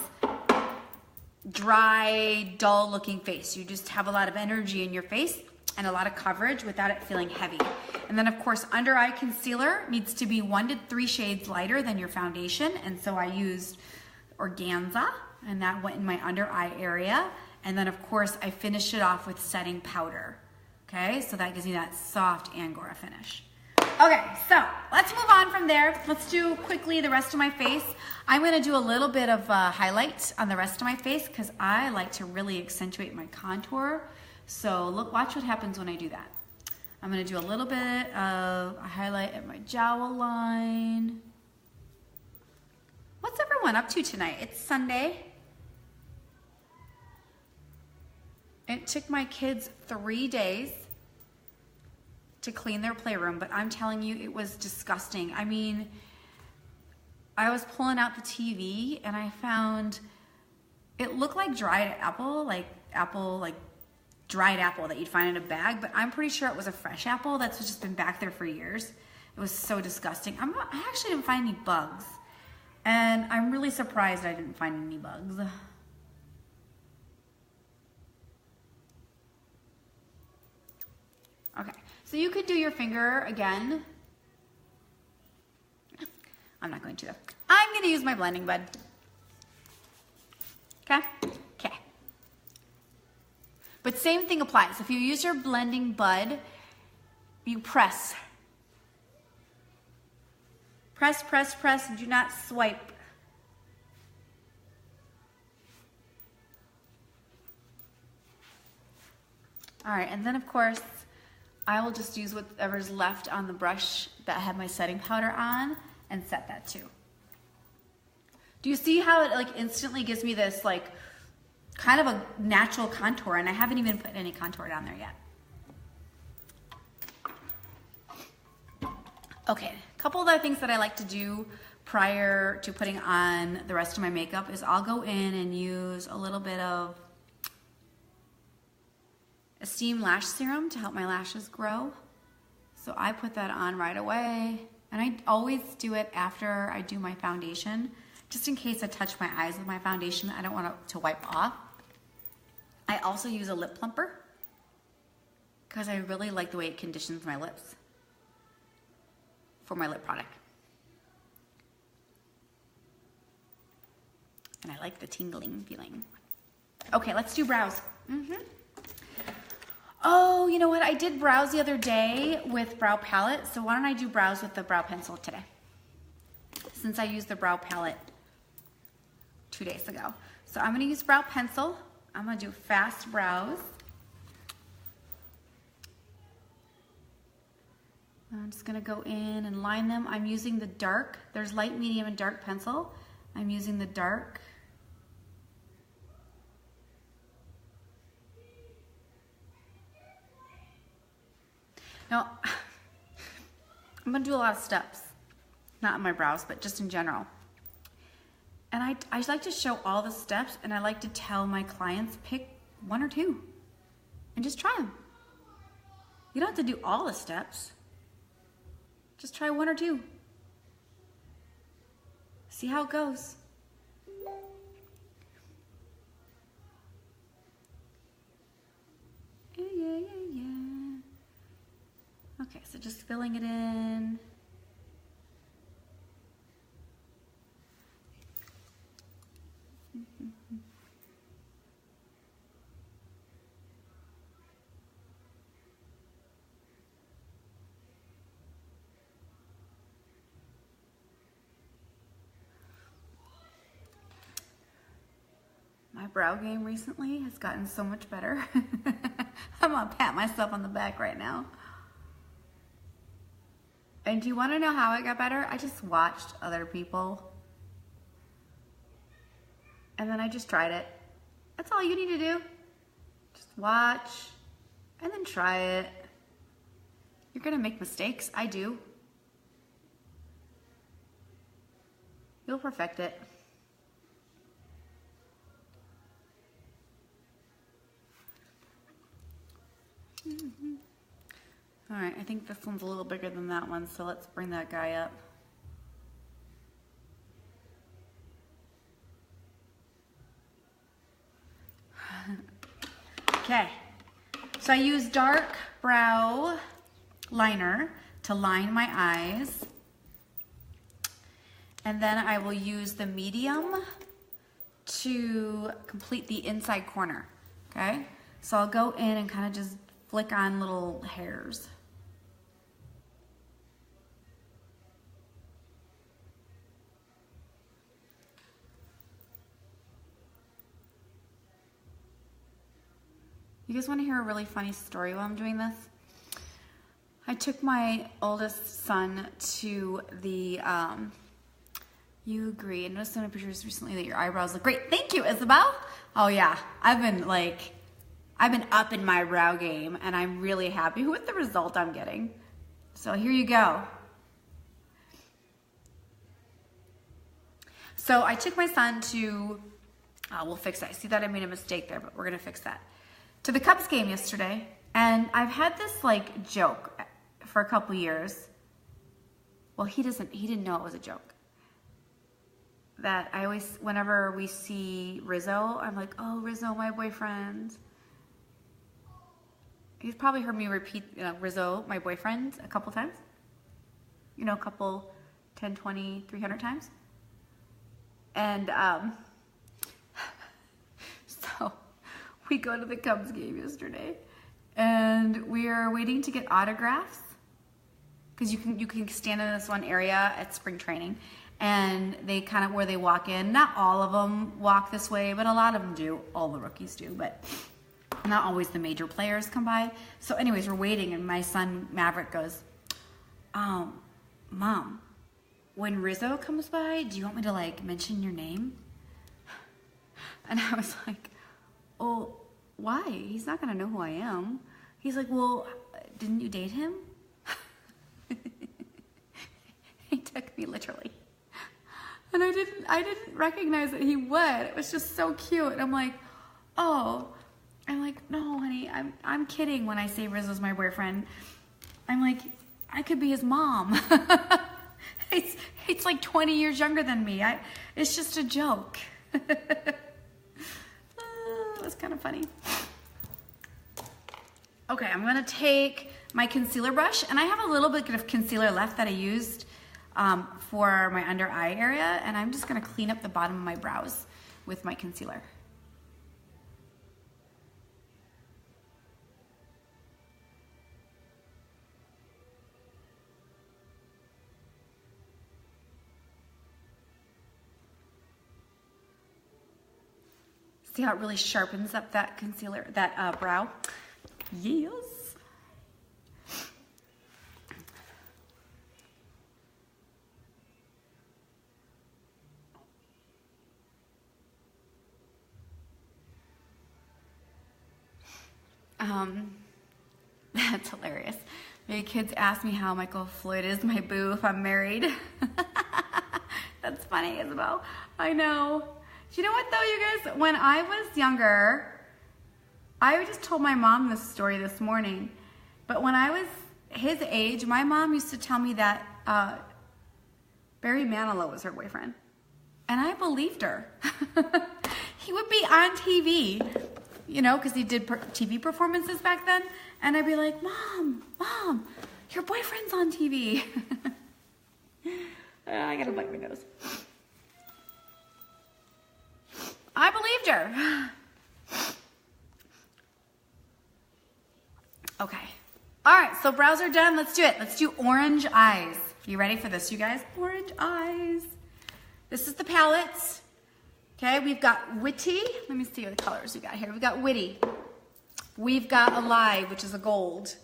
dry, dull looking face. You just have a lot of energy in your face and a lot of coverage without it feeling heavy. And then of course, under eye concealer needs to be 1 to 3 shades lighter than your foundation. And so I used Organza, and that went in my under eye area. And then of course, I finished it off with setting powder. Okay, so that gives me that soft Angora finish. Okay, so let's move on from there. Let's do quickly the rest of my face. I'm gonna do a little bit of highlight on the rest of my face because I like to really accentuate my contour. So look, watch what happens when I do that. I'm gonna do a little bit of a highlight at my jowl line. What's everyone up to tonight? It's Sunday. It took my kids 3 days to clean their playroom, but I'm telling you, it was disgusting. I mean, I was pulling out the TV and I found it looked like dried apple, like dried apple that you'd find in a bag, but I'm pretty sure it was a fresh apple that's just been back there for years. It was so disgusting. I actually didn't find any bugs, and I'm really surprised I didn't find any bugs. Okay, so you could do your finger again. I'm not going to though. I'm going to use my blending bud. Okay? Okay. But same thing applies. If you use your blending bud, you press. Press, press, press. Do not swipe. All right, and then of course, I will just use whatever's left on the brush that I have my setting powder on and set that too. Do you see how it like instantly gives me this like kind of a natural contour, and I haven't even put any contour down there yet. Okay, a couple of other things that I like to do prior to putting on the rest of my makeup is I'll go in and use a little bit of Esteem Lash Serum to help my lashes grow. So I put that on right away, and I always do it after I do my foundation, just in case I touch my eyes with my foundation I don't want it to wipe off. I also use a lip plumper because I really like the way it conditions my lips for my lip product. And I like the tingling feeling. Okay, let's do brows. Oh, you know what? I did brows the other day with brow palette, so why don't I do brows with the brow pencil today? Since I used the brow palette 2 days ago. So I'm gonna use brow pencil. I'm gonna do fast brows. I'm just gonna go in and line them. I'm using the dark. There's light, medium, and dark pencil. I'm using the dark. Now, I'm gonna do a lot of steps. Not in my brows, but just in general. And I like to show all the steps, and I like to tell my clients, pick 1 or 2 and just try them. You don't have to do all the steps. Just try 1 or 2. See how it goes. Yeah. Okay, so just filling it in. My brow game recently has gotten so much better. I'm gonna pat myself on the back right now. And do you want to know how I got better? I just watched other people. And then I just tried it. That's all you need to do. Just watch and then try it. You're gonna make mistakes. I do. You'll perfect it. All right, I think this one's a little bigger than that one, so let's bring that guy up. Okay, so I use dark brow liner to line my eyes, and then I will use the medium to complete the inside corner, okay? So I'll go in and kind of just flick on little hairs. You guys want to hear a really funny story while I'm doing this? I took my oldest son to the You agree. I noticed in the pictures recently that your eyebrows look great. Thank you, Isabel. Oh yeah, I've been up in my brow game, and I'm really happy with the result I'm getting. So here you go. So I took my son to, we'll fix that. See that I made a mistake there, but we're gonna fix that. To the Cubs game yesterday, and I've had this like joke for a couple years. Well, he didn't know it was a joke. That I always, whenever we see Rizzo, I'm like, oh, Rizzo, my boyfriend. He's probably heard me repeat, Rizzo, my boyfriend, a couple times. A couple, 10, 20, 300 times. And so we go to the Cubs game yesterday, and we are waiting to get autographs, because you can stand in this one area at spring training, and they kind of, where they walk in, not all of them walk this way, but a lot of them do. All the rookies do, but not always the major players come by. So anyways, we're waiting, and my son Maverick goes, Mom, when Rizzo comes by, do you want me to like mention your name? And I was like, oh, why? He's not gonna know who I am. He's like, well, didn't you date him? He took me literally. And I didn't recognize that he would. It was just so cute. And I'm like, oh. I'm like, no, honey, I'm kidding when I say Rizzo's my boyfriend. I'm like, I could be his mom. It's like 20 years younger than me. It's just a joke. It was kind of funny. Okay, I'm gonna take my concealer brush, and I have a little bit of concealer left that I used for my under eye area, and I'm just gonna clean up the bottom of my brows with my concealer. See how it really sharpens up that concealer, that brow? Yes. That's hilarious. Maybe kids ask me how Michael Floyd is my boo if I'm married. That's funny, Isabel. I know. Do you know what though, you guys? When I was younger, I just told my mom this story this morning, but when I was his age, my mom used to tell me that Barry Manilow was her boyfriend. And I believed her. He would be on TV, because he did TV performances back then. And I'd be like, Mom, your boyfriend's on TV. I gotta bite my nose. I believed her. Okay. All right, so brows are done. Let's do it. Let's do orange eyes. You ready for this, you guys? Orange eyes. This is the palette. Okay, we've got Witty. Let me see what the colors we got here. We've got Witty. We've got Alive, which is a gold.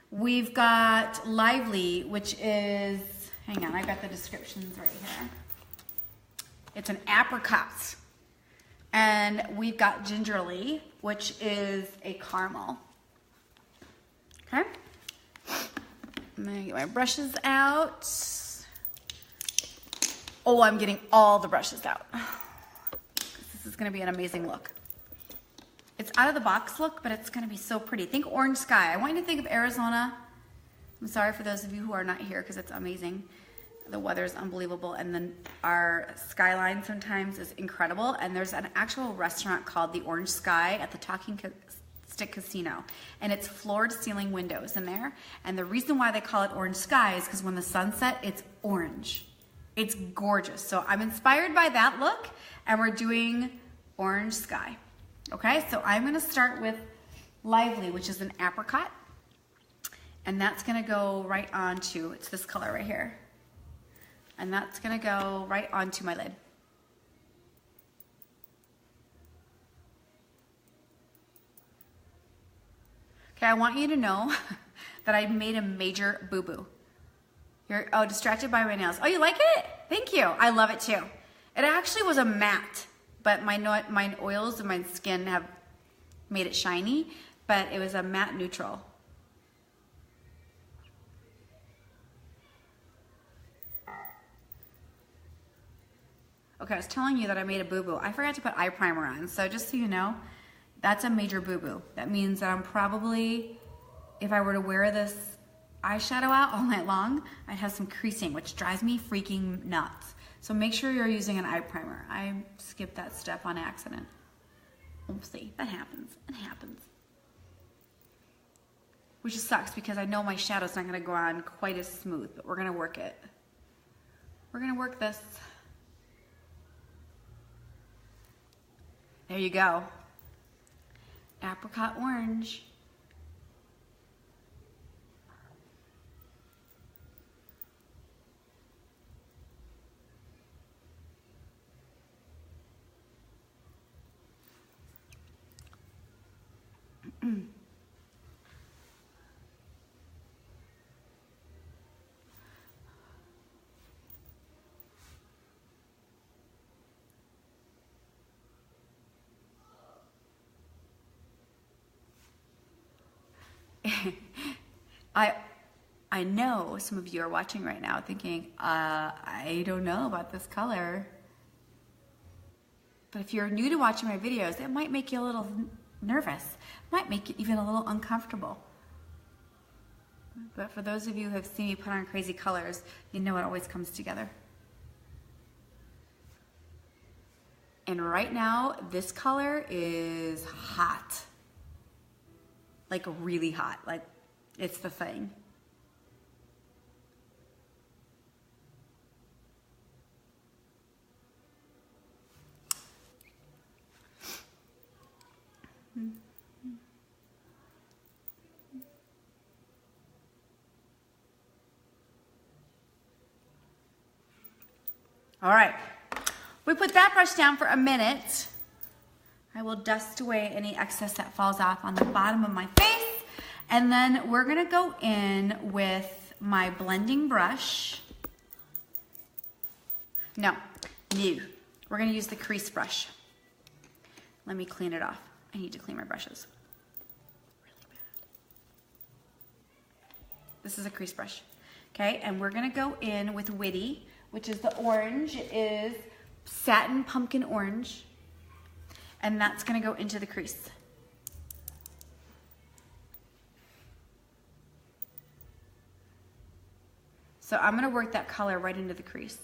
We've got Lively, which is, hang on, I've got the descriptions right here. It's an apricot. And we've got Gingerly, which is a caramel. Okay. I'm gonna get my brushes out. Oh, I'm getting all the brushes out. This is gonna be an amazing look. It's out of the box look, but it's gonna be so pretty. Think orange sky. I want you to think of Arizona. I'm sorry for those of you who are not here because it's amazing. The weather is unbelievable, and then our skyline sometimes is incredible. And there's an actual restaurant called the Orange Sky at the Talking Stick Casino, and it's floor-to-ceiling windows in there. And the reason why they call it Orange Sky is because when the sun sets, it's orange. It's gorgeous. So I'm inspired by that look, and we're doing Orange Sky. Okay, so I'm gonna start with Lively, which is an apricot, and that's gonna go right onto, it's this color right here. And that's gonna go right onto my lid. Okay, I want you to know that I made a major boo-boo. You're, distracted by my nails. Oh, you like it? Thank you. I love it too. It actually was a matte, but my oils and my skin have made it shiny, but it was a matte neutral. Okay, I was telling you that I made a boo-boo. I forgot to put eye primer on, so just so you know, that's a major boo-boo. That means that I'm probably, if I were to wear this eyeshadow out all night long, I'd have some creasing, which drives me freaking nuts. So make sure you're using an eye primer. I skipped that step on accident. Oopsie, that happens. It happens. Which just sucks because I know my shadow's not gonna go on quite as smooth, but we're gonna work it. We're gonna work this. There you go. Apricot orange. I know some of you are watching right now thinking, I don't know about this color. But if you're new to watching my videos, it might make you a little nervous. It might make you even a little uncomfortable. But for those of you who have seen me put on crazy colors, you know it always comes together. And right now, this color is hot. Like really hot, like it's the thing. All right, we put that brush down for a minute. I will dust away any excess that falls off on the bottom of my face. And then we're gonna go in with my blending brush. No, we're gonna use the crease brush. Let me clean it off. I need to clean my brushes. Really bad. This is a crease brush, okay? And we're gonna go in with Witty, which is the orange. It is satin pumpkin orange. And that's gonna go into the crease. So I'm gonna work that color right into the crease.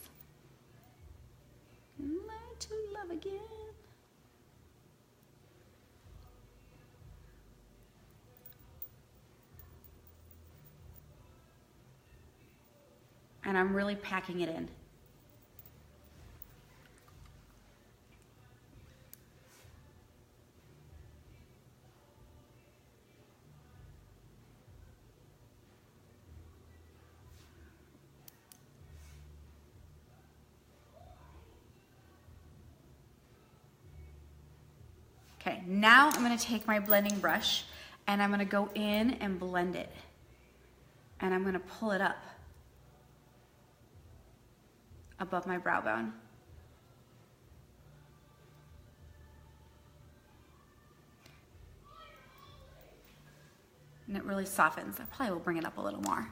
Learn to love again. And I'm really packing it in. Okay, now I'm gonna take my blending brush and I'm gonna go in and blend it. And I'm gonna pull it up above my brow bone. And it really softens. I probably will bring it up a little more.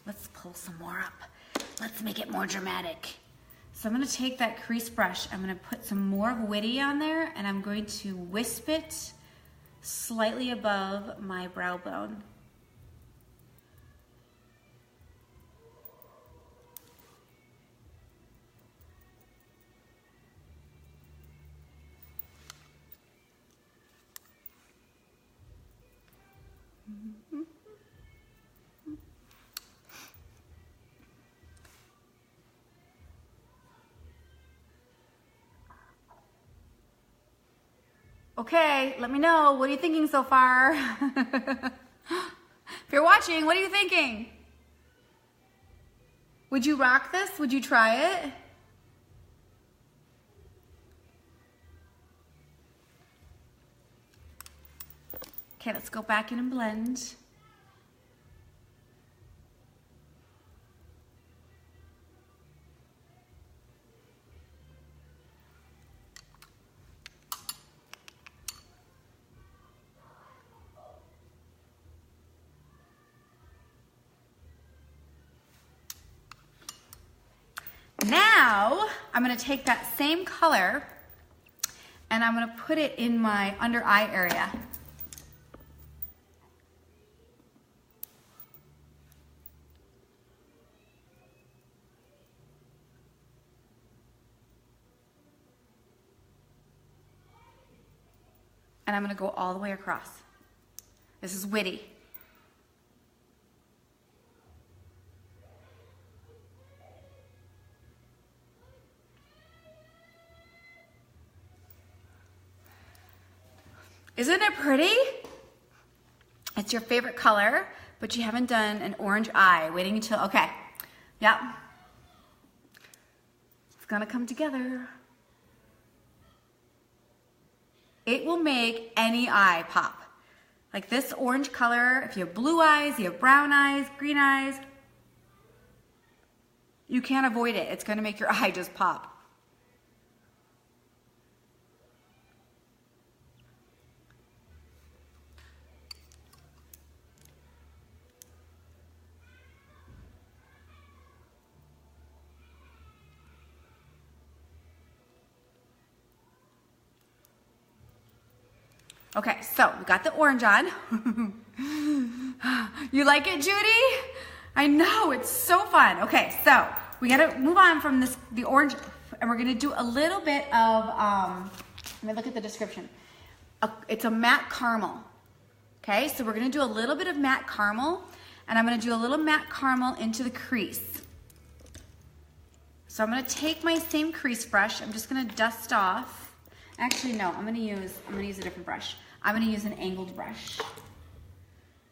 Let's pull some more up. Let's make it more dramatic. So I'm gonna take that crease brush, I'm gonna put some more of Witty on there, and I'm going to wisp it slightly above my brow bone. Okay, let me know. What are you thinking so far? If you're watching, what are you thinking? Would you rock this? Would you try it? Okay, let's go back in and blend. Now, I'm gonna take that same color and I'm gonna put it in my under eye area. And I'm gonna go all the way across. This is Witty. Isn't it pretty? It's your favorite color, but you haven't done an orange eye. Waiting until, okay. Yep. It's gonna come together. It will make any eye pop. Like this orange color, if you have blue eyes, you have brown eyes, green eyes, you can't avoid it. It's gonna make your eye just pop. Okay, so we got the orange on. You like it, Judy? I know, it's so fun. Okay, so we gotta move on from the orange, and we're gonna do a little bit of, let me look at the description. It's a matte caramel. Okay, so we're gonna do a little bit of matte caramel, and I'm gonna do a little matte caramel into the crease. So I'm gonna take my same crease brush, I'm just gonna dust off. Actually, no, I'm gonna use a different brush. I'm gonna use an angled brush.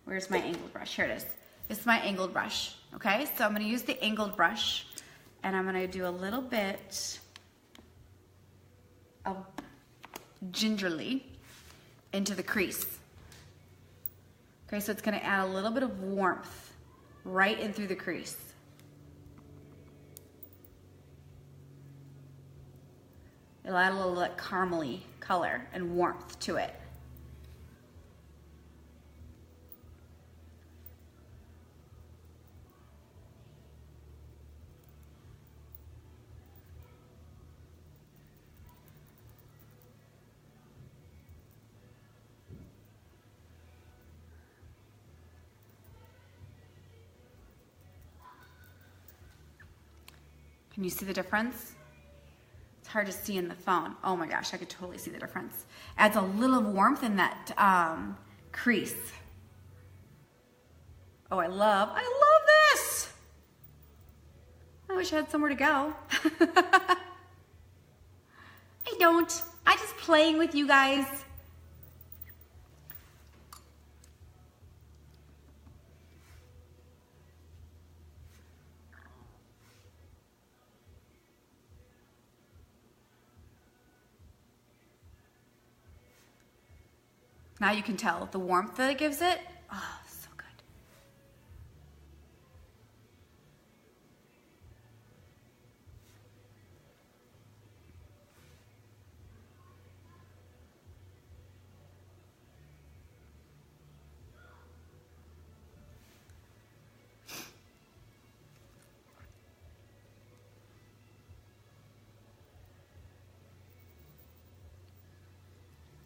Where's my angled brush? Here it is. This is my angled brush, okay? So I'm gonna use the angled brush, and I'm gonna do a little bit of gingerly into the crease. Okay, so it's gonna add a little bit of warmth right in through the crease. It'll add a little like caramely color and warmth to it. Can you see the difference? It's hard to see in the phone. Oh my gosh, I could totally see the difference. Adds a little warmth in that crease. Oh, I love this. I wish I had somewhere to go. I don't. I'm just playing with you guys. Now you can tell the warmth that it gives it. Oh, so good.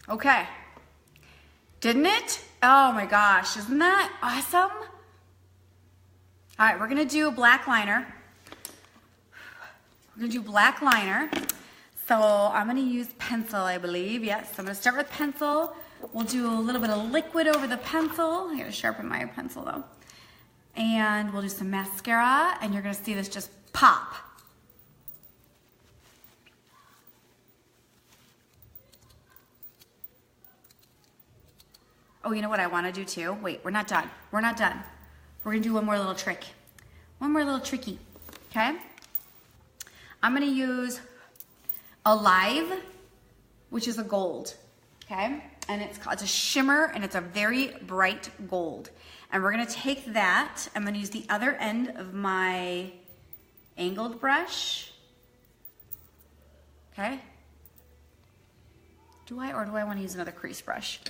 Okay. Didn't it? Oh my gosh, isn't that awesome? All right, we're gonna do a black liner. We're gonna do black liner. So I'm gonna use pencil, I believe. Yes, I'm gonna start with pencil. We'll do a little bit of liquid over the pencil. I gotta sharpen my pencil though. And we'll do some mascara, and you're gonna see this just pop. Oh, you know what I want to do too? Wait, we're not done. We're not done. We're going to do one more little trick. One more little tricky, okay? I'm going to use Alive, which is a gold, okay? and it's a shimmer, and it's a very bright gold. And we're gonna take that, I'm gonna use the other end of my angled brush. Okay. Do I want to use another crease brush?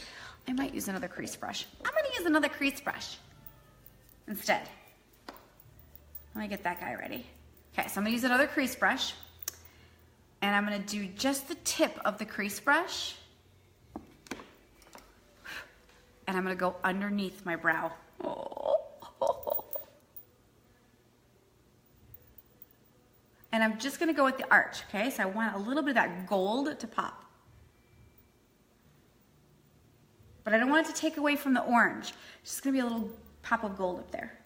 I might use another crease brush. I'm gonna use another crease brush instead. Let me get that guy ready. Okay, so I'm gonna use another crease brush, and I'm gonna do just the tip of the crease brush, and I'm gonna go underneath my brow. And I'm just gonna go with the arch, okay? So I want a little bit of that gold to pop. But I don't want it to take away from the orange. It's just gonna be a little pop of gold up there.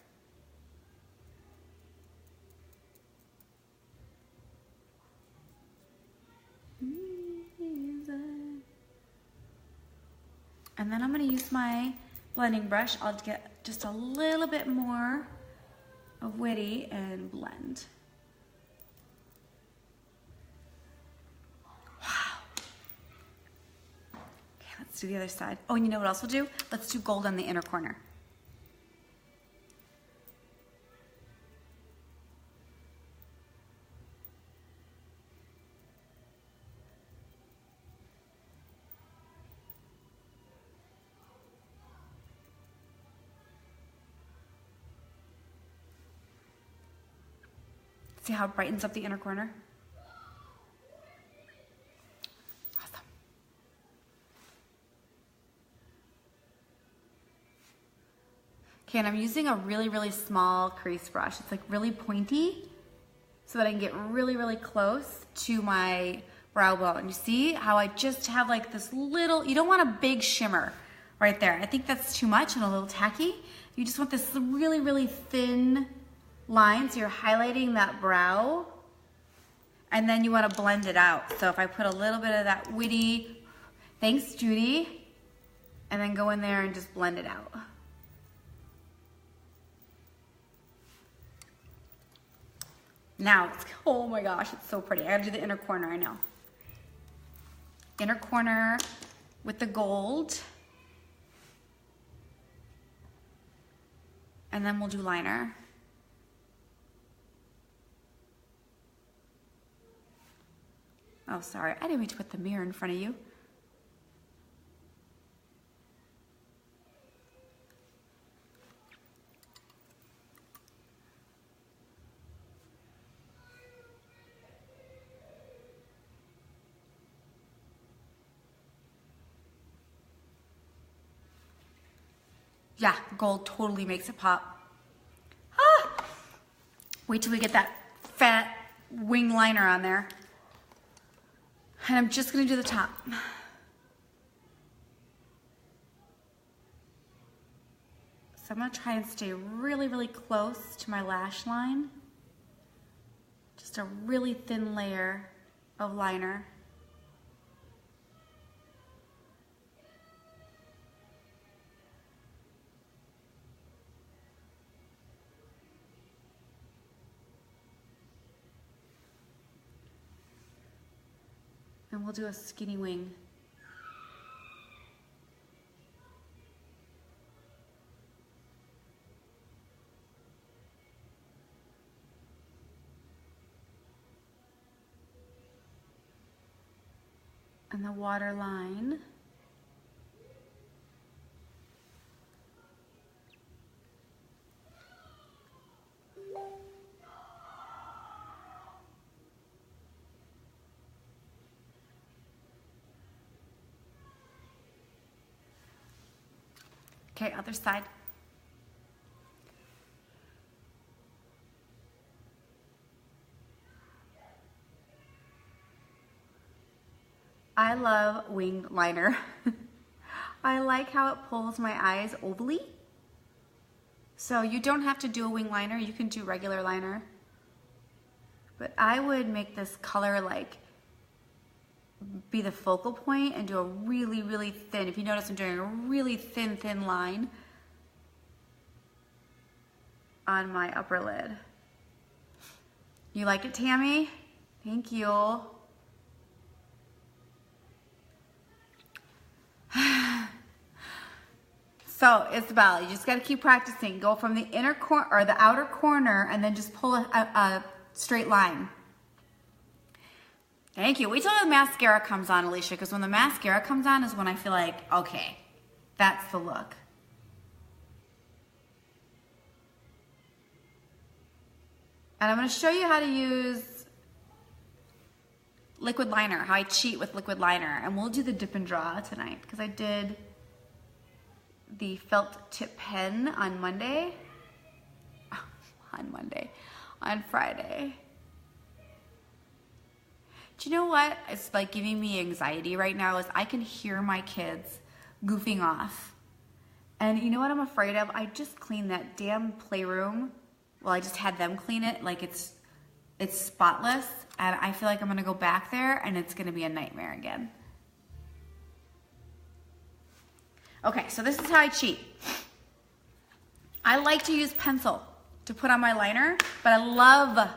And then I'm gonna use my blending brush. I'll get just a little bit more of Witty and blend. Let's do the other side. Oh, and you know what else we'll do? Let's do gold on the inner corner. See how it brightens up the inner corner? Okay, and I'm using a really, really small crease brush. It's like really pointy so that I can get really, really close to my brow bone. You see how I just have like this little, you don't want a big shimmer right there. I think that's too much and a little tacky. You just want this really, really thin line, so you're highlighting that brow, and then you want to blend it out. So if I put a little bit of that Witty, thanks Judy, and then go in there and just blend it out. Now, oh my gosh, it's so pretty. I gotta do the inner corner, I know. Inner corner with the gold. And then we'll do liner. Oh, sorry, I didn't mean to put the mirror in front of you. Yeah, gold totally makes it pop. Ah! Wait till we get that fat wing liner on there. And I'm just gonna do the top. So I'm gonna try and stay really, really close to my lash line. Just a really thin layer of liner. And we'll do a skinny wing. And the water line. Okay, other side. I love wing liner. I like how it pulls my eyes ovally. So you don't have to do a wing liner, you can do regular liner. But I would make this color like be the focal point and do a really, really thin, if you notice I'm doing a really thin line on my upper lid. You like it, Tammy? Thank you. So Isabel, you just got to keep practicing. Go from the inner corner or the outer corner and then just pull a straight line. Thank you. Wait till the mascara comes on, Alicia, because when the mascara comes on is when I feel like, okay, that's the look. And I'm going to show you how to use liquid liner, how I cheat with liquid liner. And we'll do the dip and draw tonight because I did the felt tip pen on Monday. On Friday. Do you know what? It's like giving me anxiety right now is I can hear my kids goofing off. And you know what I'm afraid of? I just cleaned that damn playroom. Well, I just had them clean it like it's spotless, and I feel like I'm gonna go back there and it's gonna be a nightmare again. Okay, so this is how I cheat. I like to use pencil to put on my liner, but I love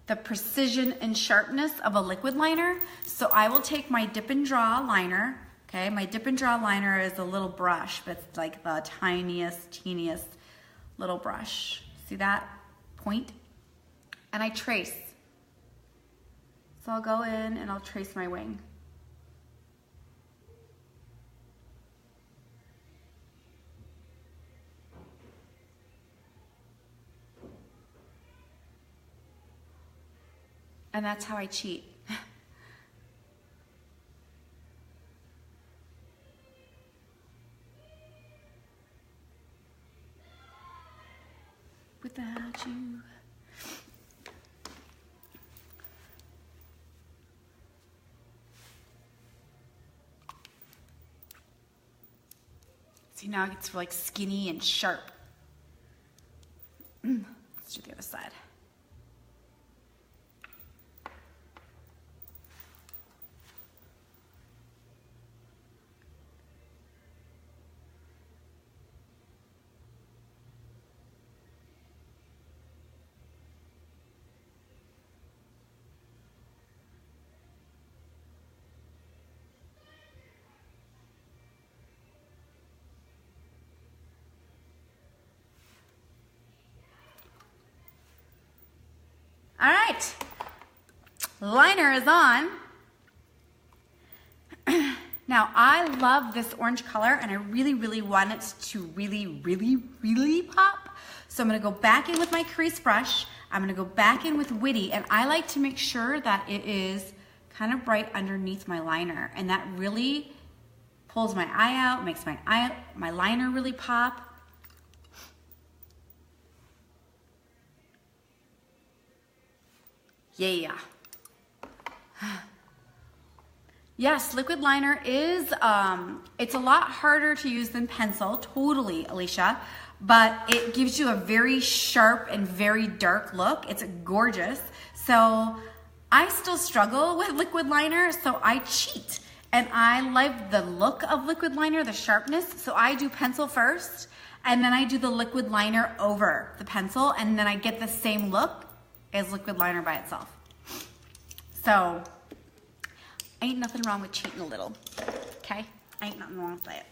the precision and sharpness of a liquid liner. So I will take my dip and draw liner. Okay, my dip and draw liner is a little brush, but it's like the teeniest little brush. See that point? And I trace. So I'll go in and I'll trace my wing. And that's how I cheat. Without you. See, now it's like skinny and sharp. Let's do the other side. All right, liner is on. Now I love this orange color and I really want it to really pop. So I'm gonna go back in with my crease brush. I'm gonna go back in with Witty, and I like to make sure that it is kind of right underneath my liner, and that really pulls my eye out, makes my liner really pop. Yeah. Yes, liquid liner is, it's a lot harder to use than pencil, totally, Alicia, but it gives you a very sharp and very dark look. It's gorgeous. So I still struggle with liquid liner, so I cheat. And I like the look of liquid liner, the sharpness, so I do pencil first, and then I do the liquid liner over the pencil, and then I get the same look as liquid liner by itself. So, ain't nothing wrong with cheating a little, okay? Ain't nothing wrong with that.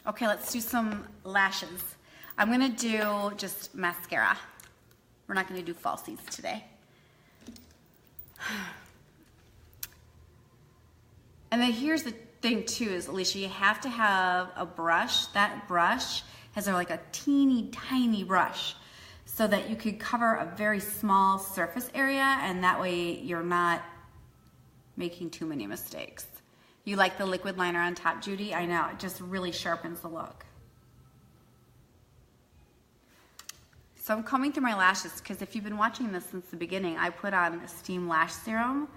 Okay, let's do some lashes. I'm gonna do just mascara. We're not gonna do falsies today. And then here's the thing too, is Alicia, you have to have a brush. That brush has like a teeny tiny brush so that you could cover a very small surface area, and that way you're not making too many mistakes. You like the liquid liner on top, Judy? I know, it just really sharpens the look. So I'm combing through my lashes because if you've been watching this since the beginning, I put on Steam Lash Serum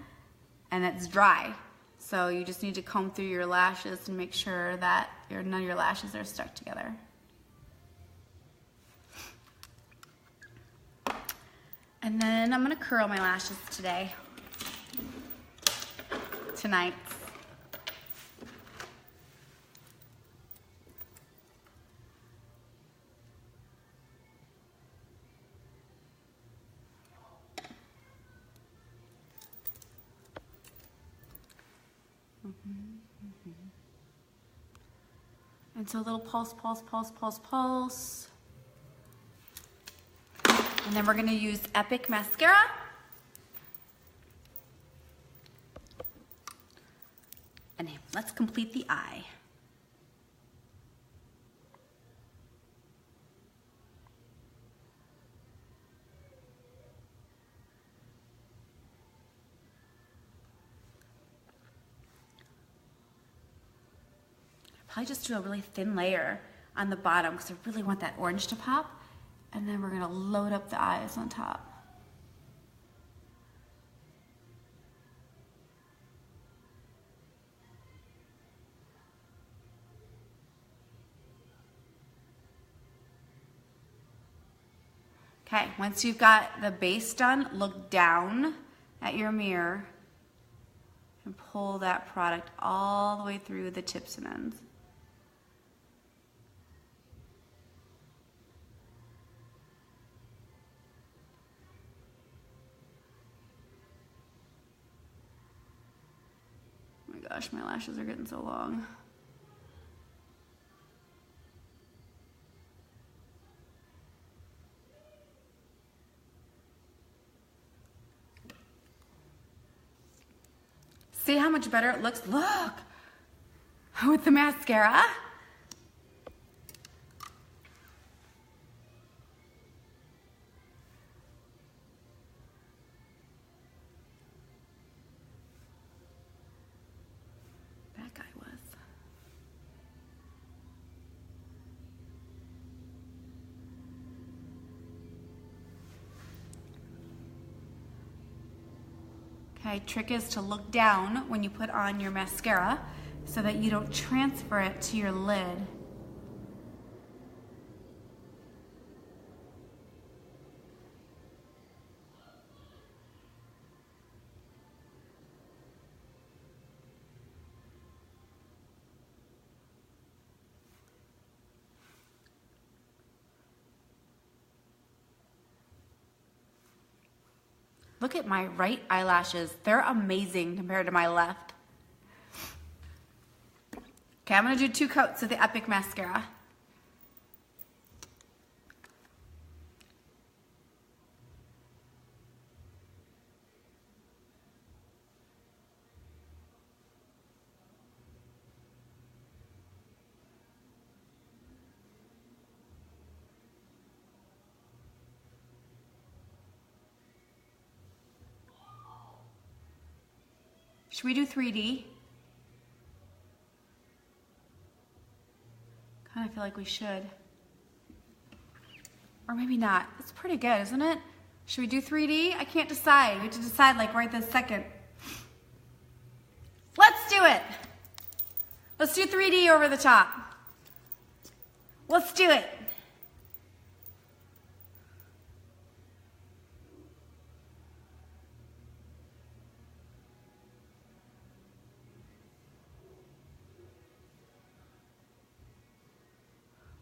and it's dry. So you just need to comb through your lashes and make sure that none of your lashes are stuck together. And then I'm gonna curl my lashes tonight. And so a little pulse, pulse, pulse, pulse, pulse. And then we're gonna use Epic Mascara. And let's complete the eye. Probably just do a really thin layer on the bottom because I really want that orange to pop. And then we're gonna load up the eyes on top. Okay, once you've got the base done, look down at your mirror and pull that product all the way through the tips and ends. Oh my gosh, my lashes are getting so long. See how much better it looks? Look! With the mascara. That guy was. Okay, trick is to look down when you put on your mascara so that you don't transfer it to your lid. Look at my right eyelashes. They're amazing compared to my left. Okay, I'm gonna do 2 coats of the Epic Mascara. Should we do 3D? Kind of feel like we should. Or maybe not. It's pretty good, isn't it? Should we do 3D? I can't decide. We have to decide like right this second. Let's do it. Let's do 3D over the top. Let's do it.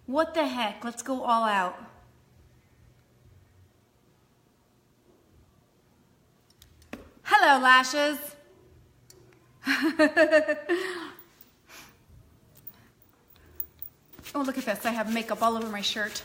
What the heck? Let's go all out. Hello, lashes. Oh, look at this. I have makeup all over my shirt.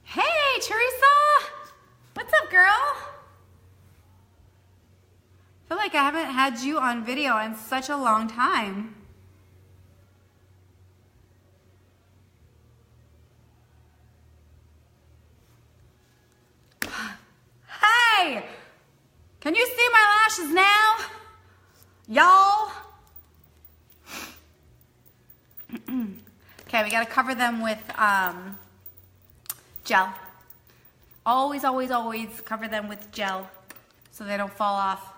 Hey, Teresa! What's up, girl? I feel like I haven't had you on video in such a long time. Hey! Can you see my lashes now? Y'all? Okay, we gotta cover them with gel. Always, always, always cover them with gel so they don't fall off.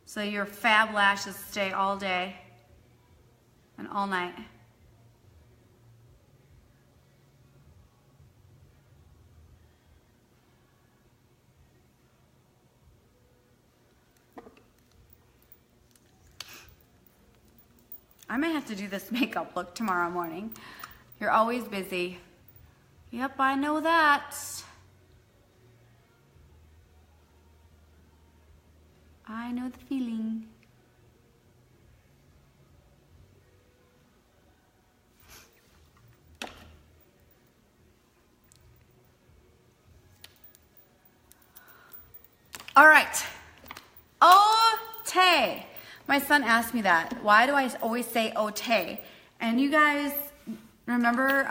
So your fab lashes stay all day and all night. I may have to do this makeup look tomorrow morning. You're always busy. Yep, I know that. I know the feeling. All right. Ote. My son asked me that. Why do I always say ote? And you guys remember,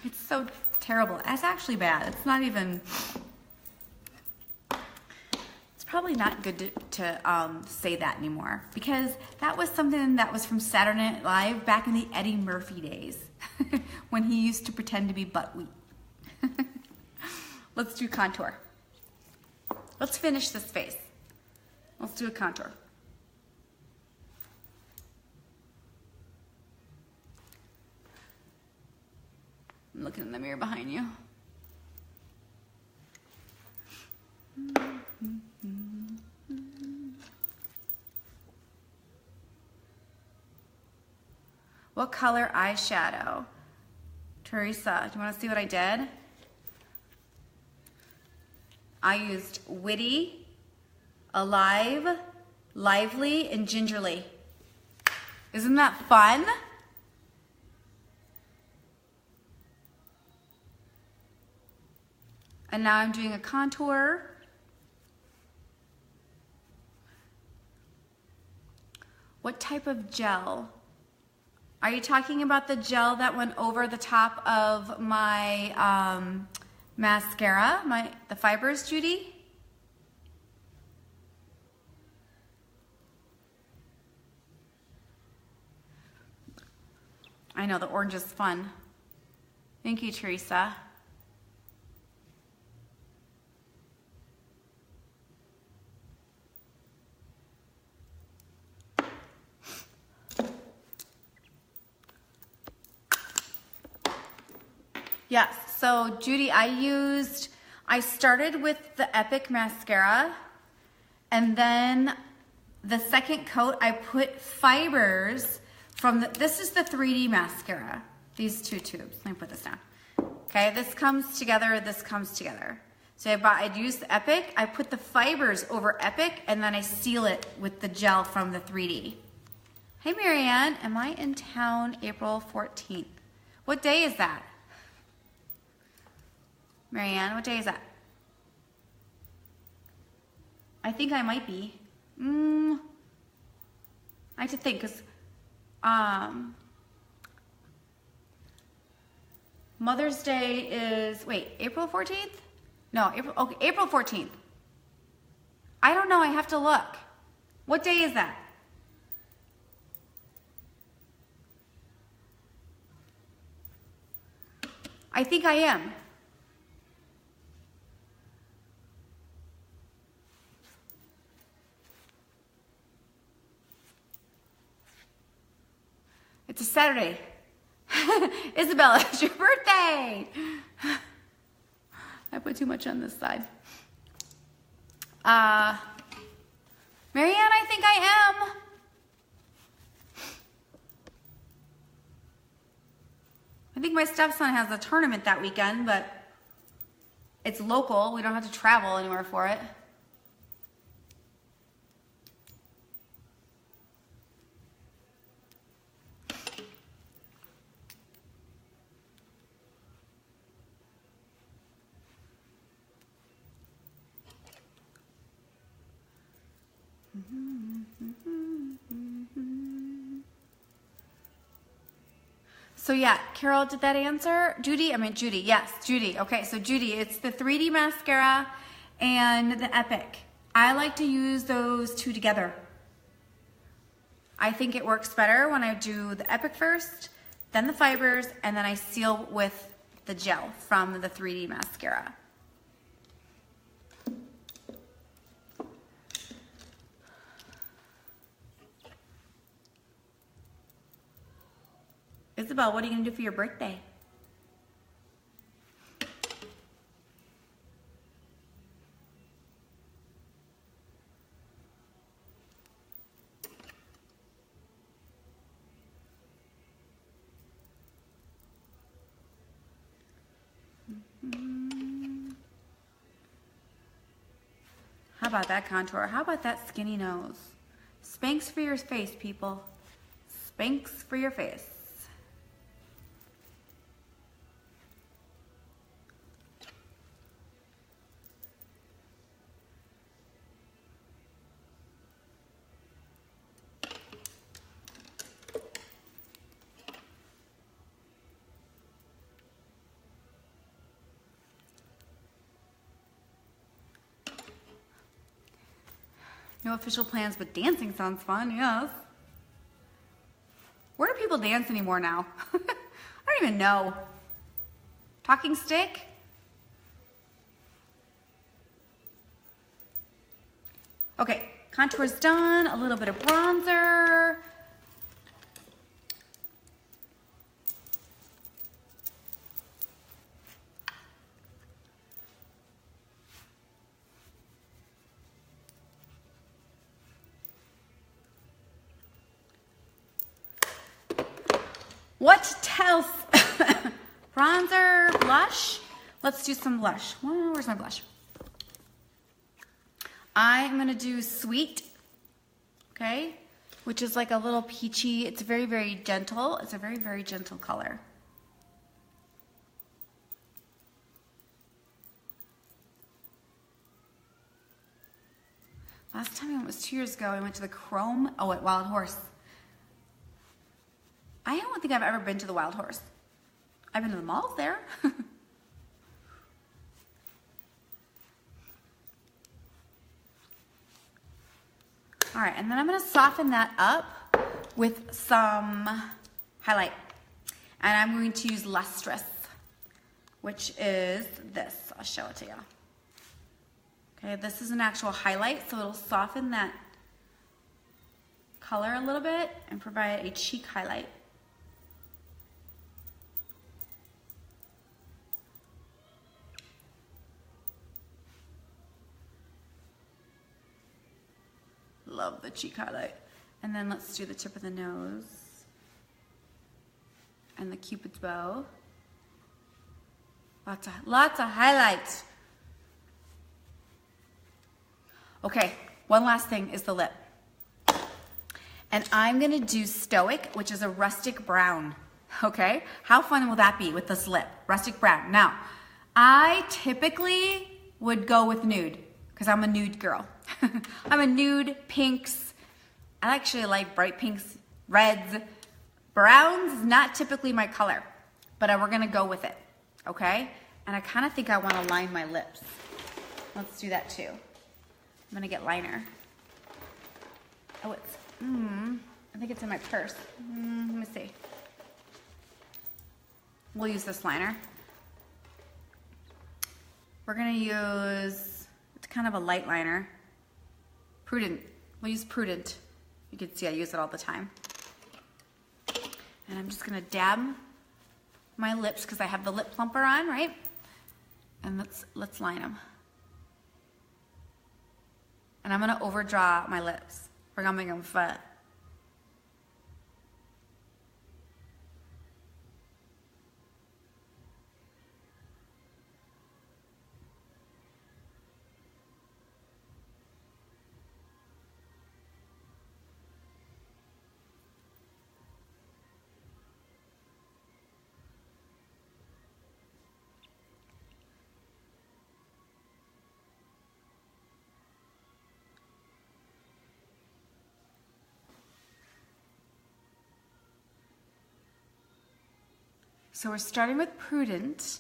it's so terrible. It's actually bad. It's not even, it's probably not good to say that anymore, because that was something that was from Saturday Night Live back in the Eddie Murphy days when he used to pretend to be buckwheat. Let's do contour. Let's finish this face. Let's do a contour. I'm looking in the mirror behind you. What color eyeshadow? Teresa, do you want to see what I did? I used Witty, Alive, Lively, and Gingerly. Isn't that fun? And now I'm doing a contour. What type of gel? Are you talking about the gel that went over the top of my mascara, the fibers, Judy? I know, the orange is fun. Thank you, Teresa. Yes, so Judy, I started with the Epic mascara, and then the second coat I put fibers from this is the 3D mascara, these two tubes. Let me put this down. Okay, this comes together, this comes together. So I used the Epic, I put the fibers over Epic, and then I seal it with the gel from the 3D. Hey Marianne, am I in town April 14th? What day is that? Marianne, what day is that? I think I might be. I have to think, because Mother's Day is, wait, April 14th? No, April 14th. I don't know, I have to look. What day is that? I think I am. It's a Saturday. Isabella, it's your birthday. I put too much on this side. Marianne, I think I am. I think my stepson has a tournament that weekend, but it's local. We don't have to travel anywhere for it. So yeah, Carol, did that answer? Judy, yes, Judy. Okay, so Judy, it's the 3D mascara and the Epic. I like to use those two together. I think it works better when I do the Epic first, then the fibers, and then I seal with the gel from the 3D mascara. Isabel, what are you going to do for your birthday? about that contour? How about that skinny nose? Spanx for your face, people. Spanx for your face. No official plans, but dancing sounds fun, yes. Where do people dance anymore now? I don't even know. Talking stick? Okay, contour's done, a little bit of bronzer. What else? Bronzer, blush. Let's do some blush. Where's my blush? I'm gonna do Sweet, okay? Which is like a little peachy. It's very, very gentle. It's a very, very gentle color. Last time I went was 2 years ago. I went to the Chrome, at Wild Horse. I don't think I've ever been to the Wild Horse. I've been to the malls there. All right, and then I'm gonna soften that up with some highlight. And I'm going to use Lustrous, which is this. I'll show it to you. Okay, this is an actual highlight, so it'll soften that color a little bit and provide a cheek highlight. Love the cheek highlight. And then let's do the tip of the nose and the Cupid's bow. Lots of highlights. Okay, one last thing is the lip. And I'm gonna do Stoic, which is a rustic brown, okay? How fun will that be with this lip? Rustic brown. Now, I typically would go with nude, because I'm a nude girl. I'm a nude, pinks. I actually like bright pinks, reds. Browns is not typically my color, but we're gonna go with it, okay? And I kind of think I wanna line my lips. Let's do that too. I'm gonna get liner. Oh, it's, I think it's in my purse. Let me see. We'll use this liner. We're gonna use, it's kind of a light liner. Prudent, we'll use Prudent. You can see I use it all the time. And I'm just gonna dab my lips because I have the lip plumper on, right? And let's line them. And I'm gonna overdraw my lips. We're gonna make them fat. So we're starting with Prudent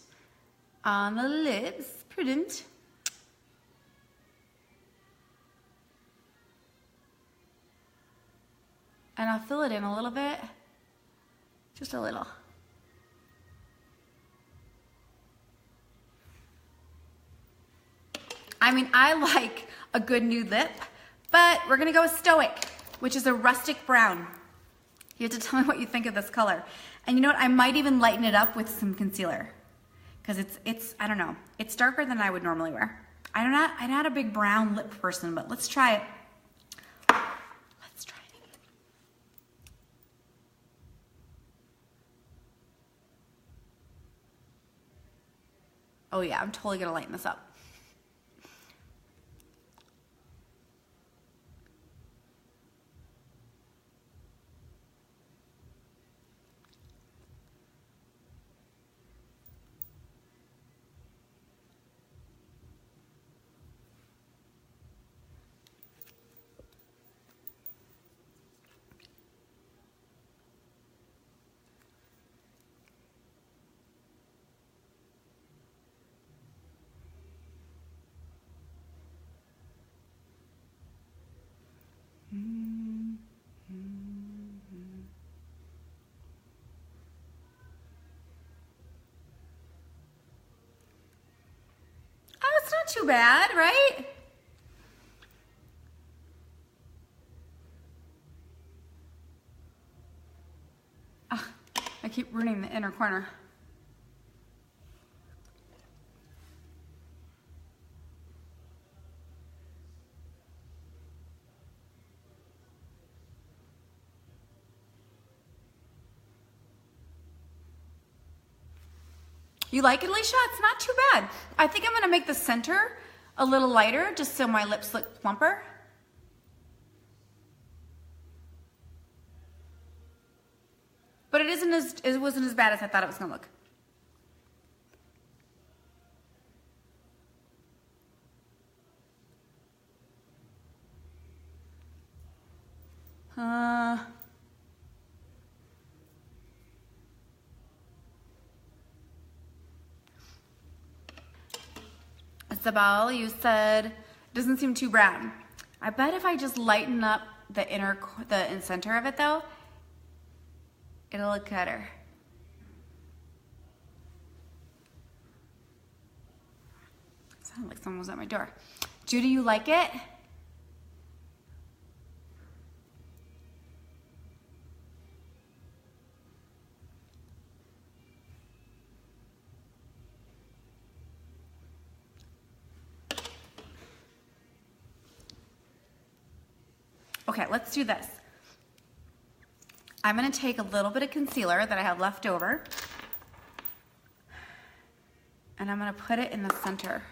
on the lips. Prudent. And I'll fill it in a little bit. Just a little. I mean, I like a good nude lip, but we're gonna go with Stoic, which is a rustic brown. You have to tell me what you think of this color. And you know what, I might even lighten it up with some concealer. Because it's I don't know, it's darker than I would normally wear. I'm not a big brown lip person, but let's try it. Let's try it. Oh yeah, I'm totally gonna lighten this up. too bad, right? Ugh, I keep ruining the inner corner. You like it, Alicia? It's not too bad. I think I'm gonna make the center a little lighter just so my lips look plumper. But it wasn't as bad as I thought it was gonna look. Isabel, you said it doesn't seem too brown. I bet if I just lighten up the center of it though, it'll look better. Sounded like someone was at my door. Judy, you like it? Okay, let's do this. I'm gonna take a little bit of concealer that I have left over, and I'm gonna put it in the center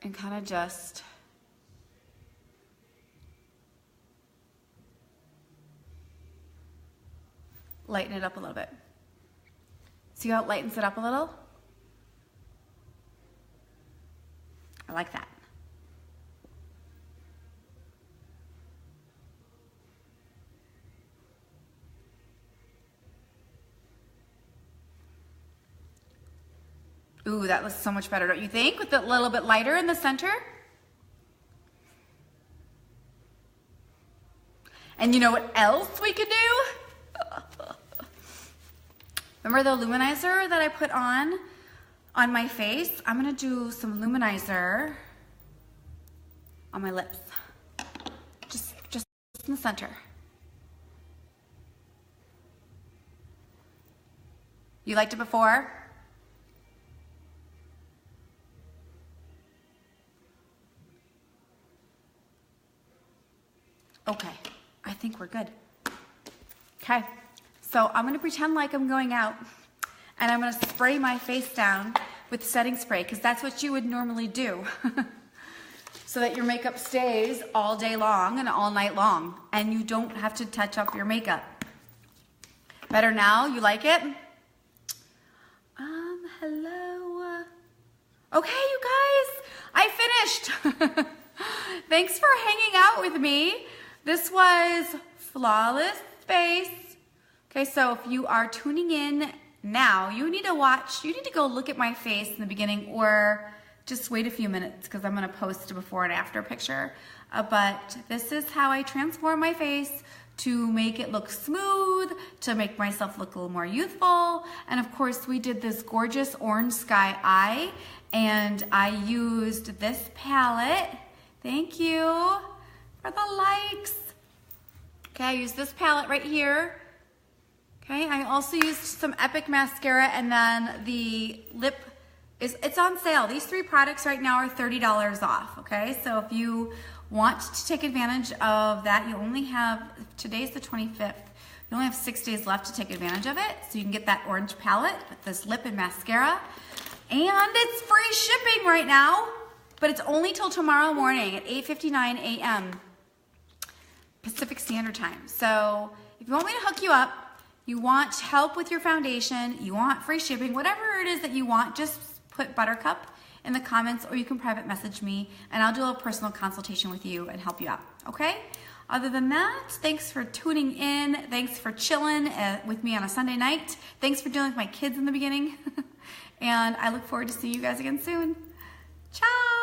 and kind of just lighten it up a little bit. See how it lightens it up a little? I like that. Ooh, that looks so much better, don't you think? With a little bit lighter in the center. And you know what else we could do? Remember the luminizer that I put on my face? I'm gonna do some luminizer on my lips. Just in the center. You liked it before? Okay, I think we're good. Okay, so I'm gonna pretend like I'm going out and I'm gonna spray my face down with setting spray because that's what you would normally do so that your makeup stays all day long and all night long and you don't have to touch up your makeup. Better now? You like it? Hello. Okay, you guys, I finished. Thanks for hanging out with me. This was Flawless Face. Okay, so if you are tuning in now, you need to go look at my face in the beginning or just wait a few minutes because I'm gonna post a before and after picture. But this is how I transform my face to make it look smooth, to make myself look a little more youthful. And of course, we did this gorgeous orange sky eye and I used this palette. Thank you for the likes. Okay, I used this palette right here. Okay, I also used some Epic mascara and then the lip it's on sale. These three products right now are $30 off, okay? So if you want to take advantage of that, you only have, today's the 25th, you only have 6 days left to take advantage of it. So you can get that orange palette with this lip and mascara. And it's free shipping right now, but it's only till tomorrow morning at 8:59 a.m. Pacific Standard Time. So if you want me to hook you up, you want help with your foundation, you want free shipping, whatever it is that you want, just put Buttercup in the comments or you can private message me and I'll do a personal consultation with you and help you out, okay? Other than that, thanks for tuning in. Thanks for chilling with me on a Sunday night. Thanks for dealing with my kids in the beginning. And I look forward to seeing you guys again soon. Ciao!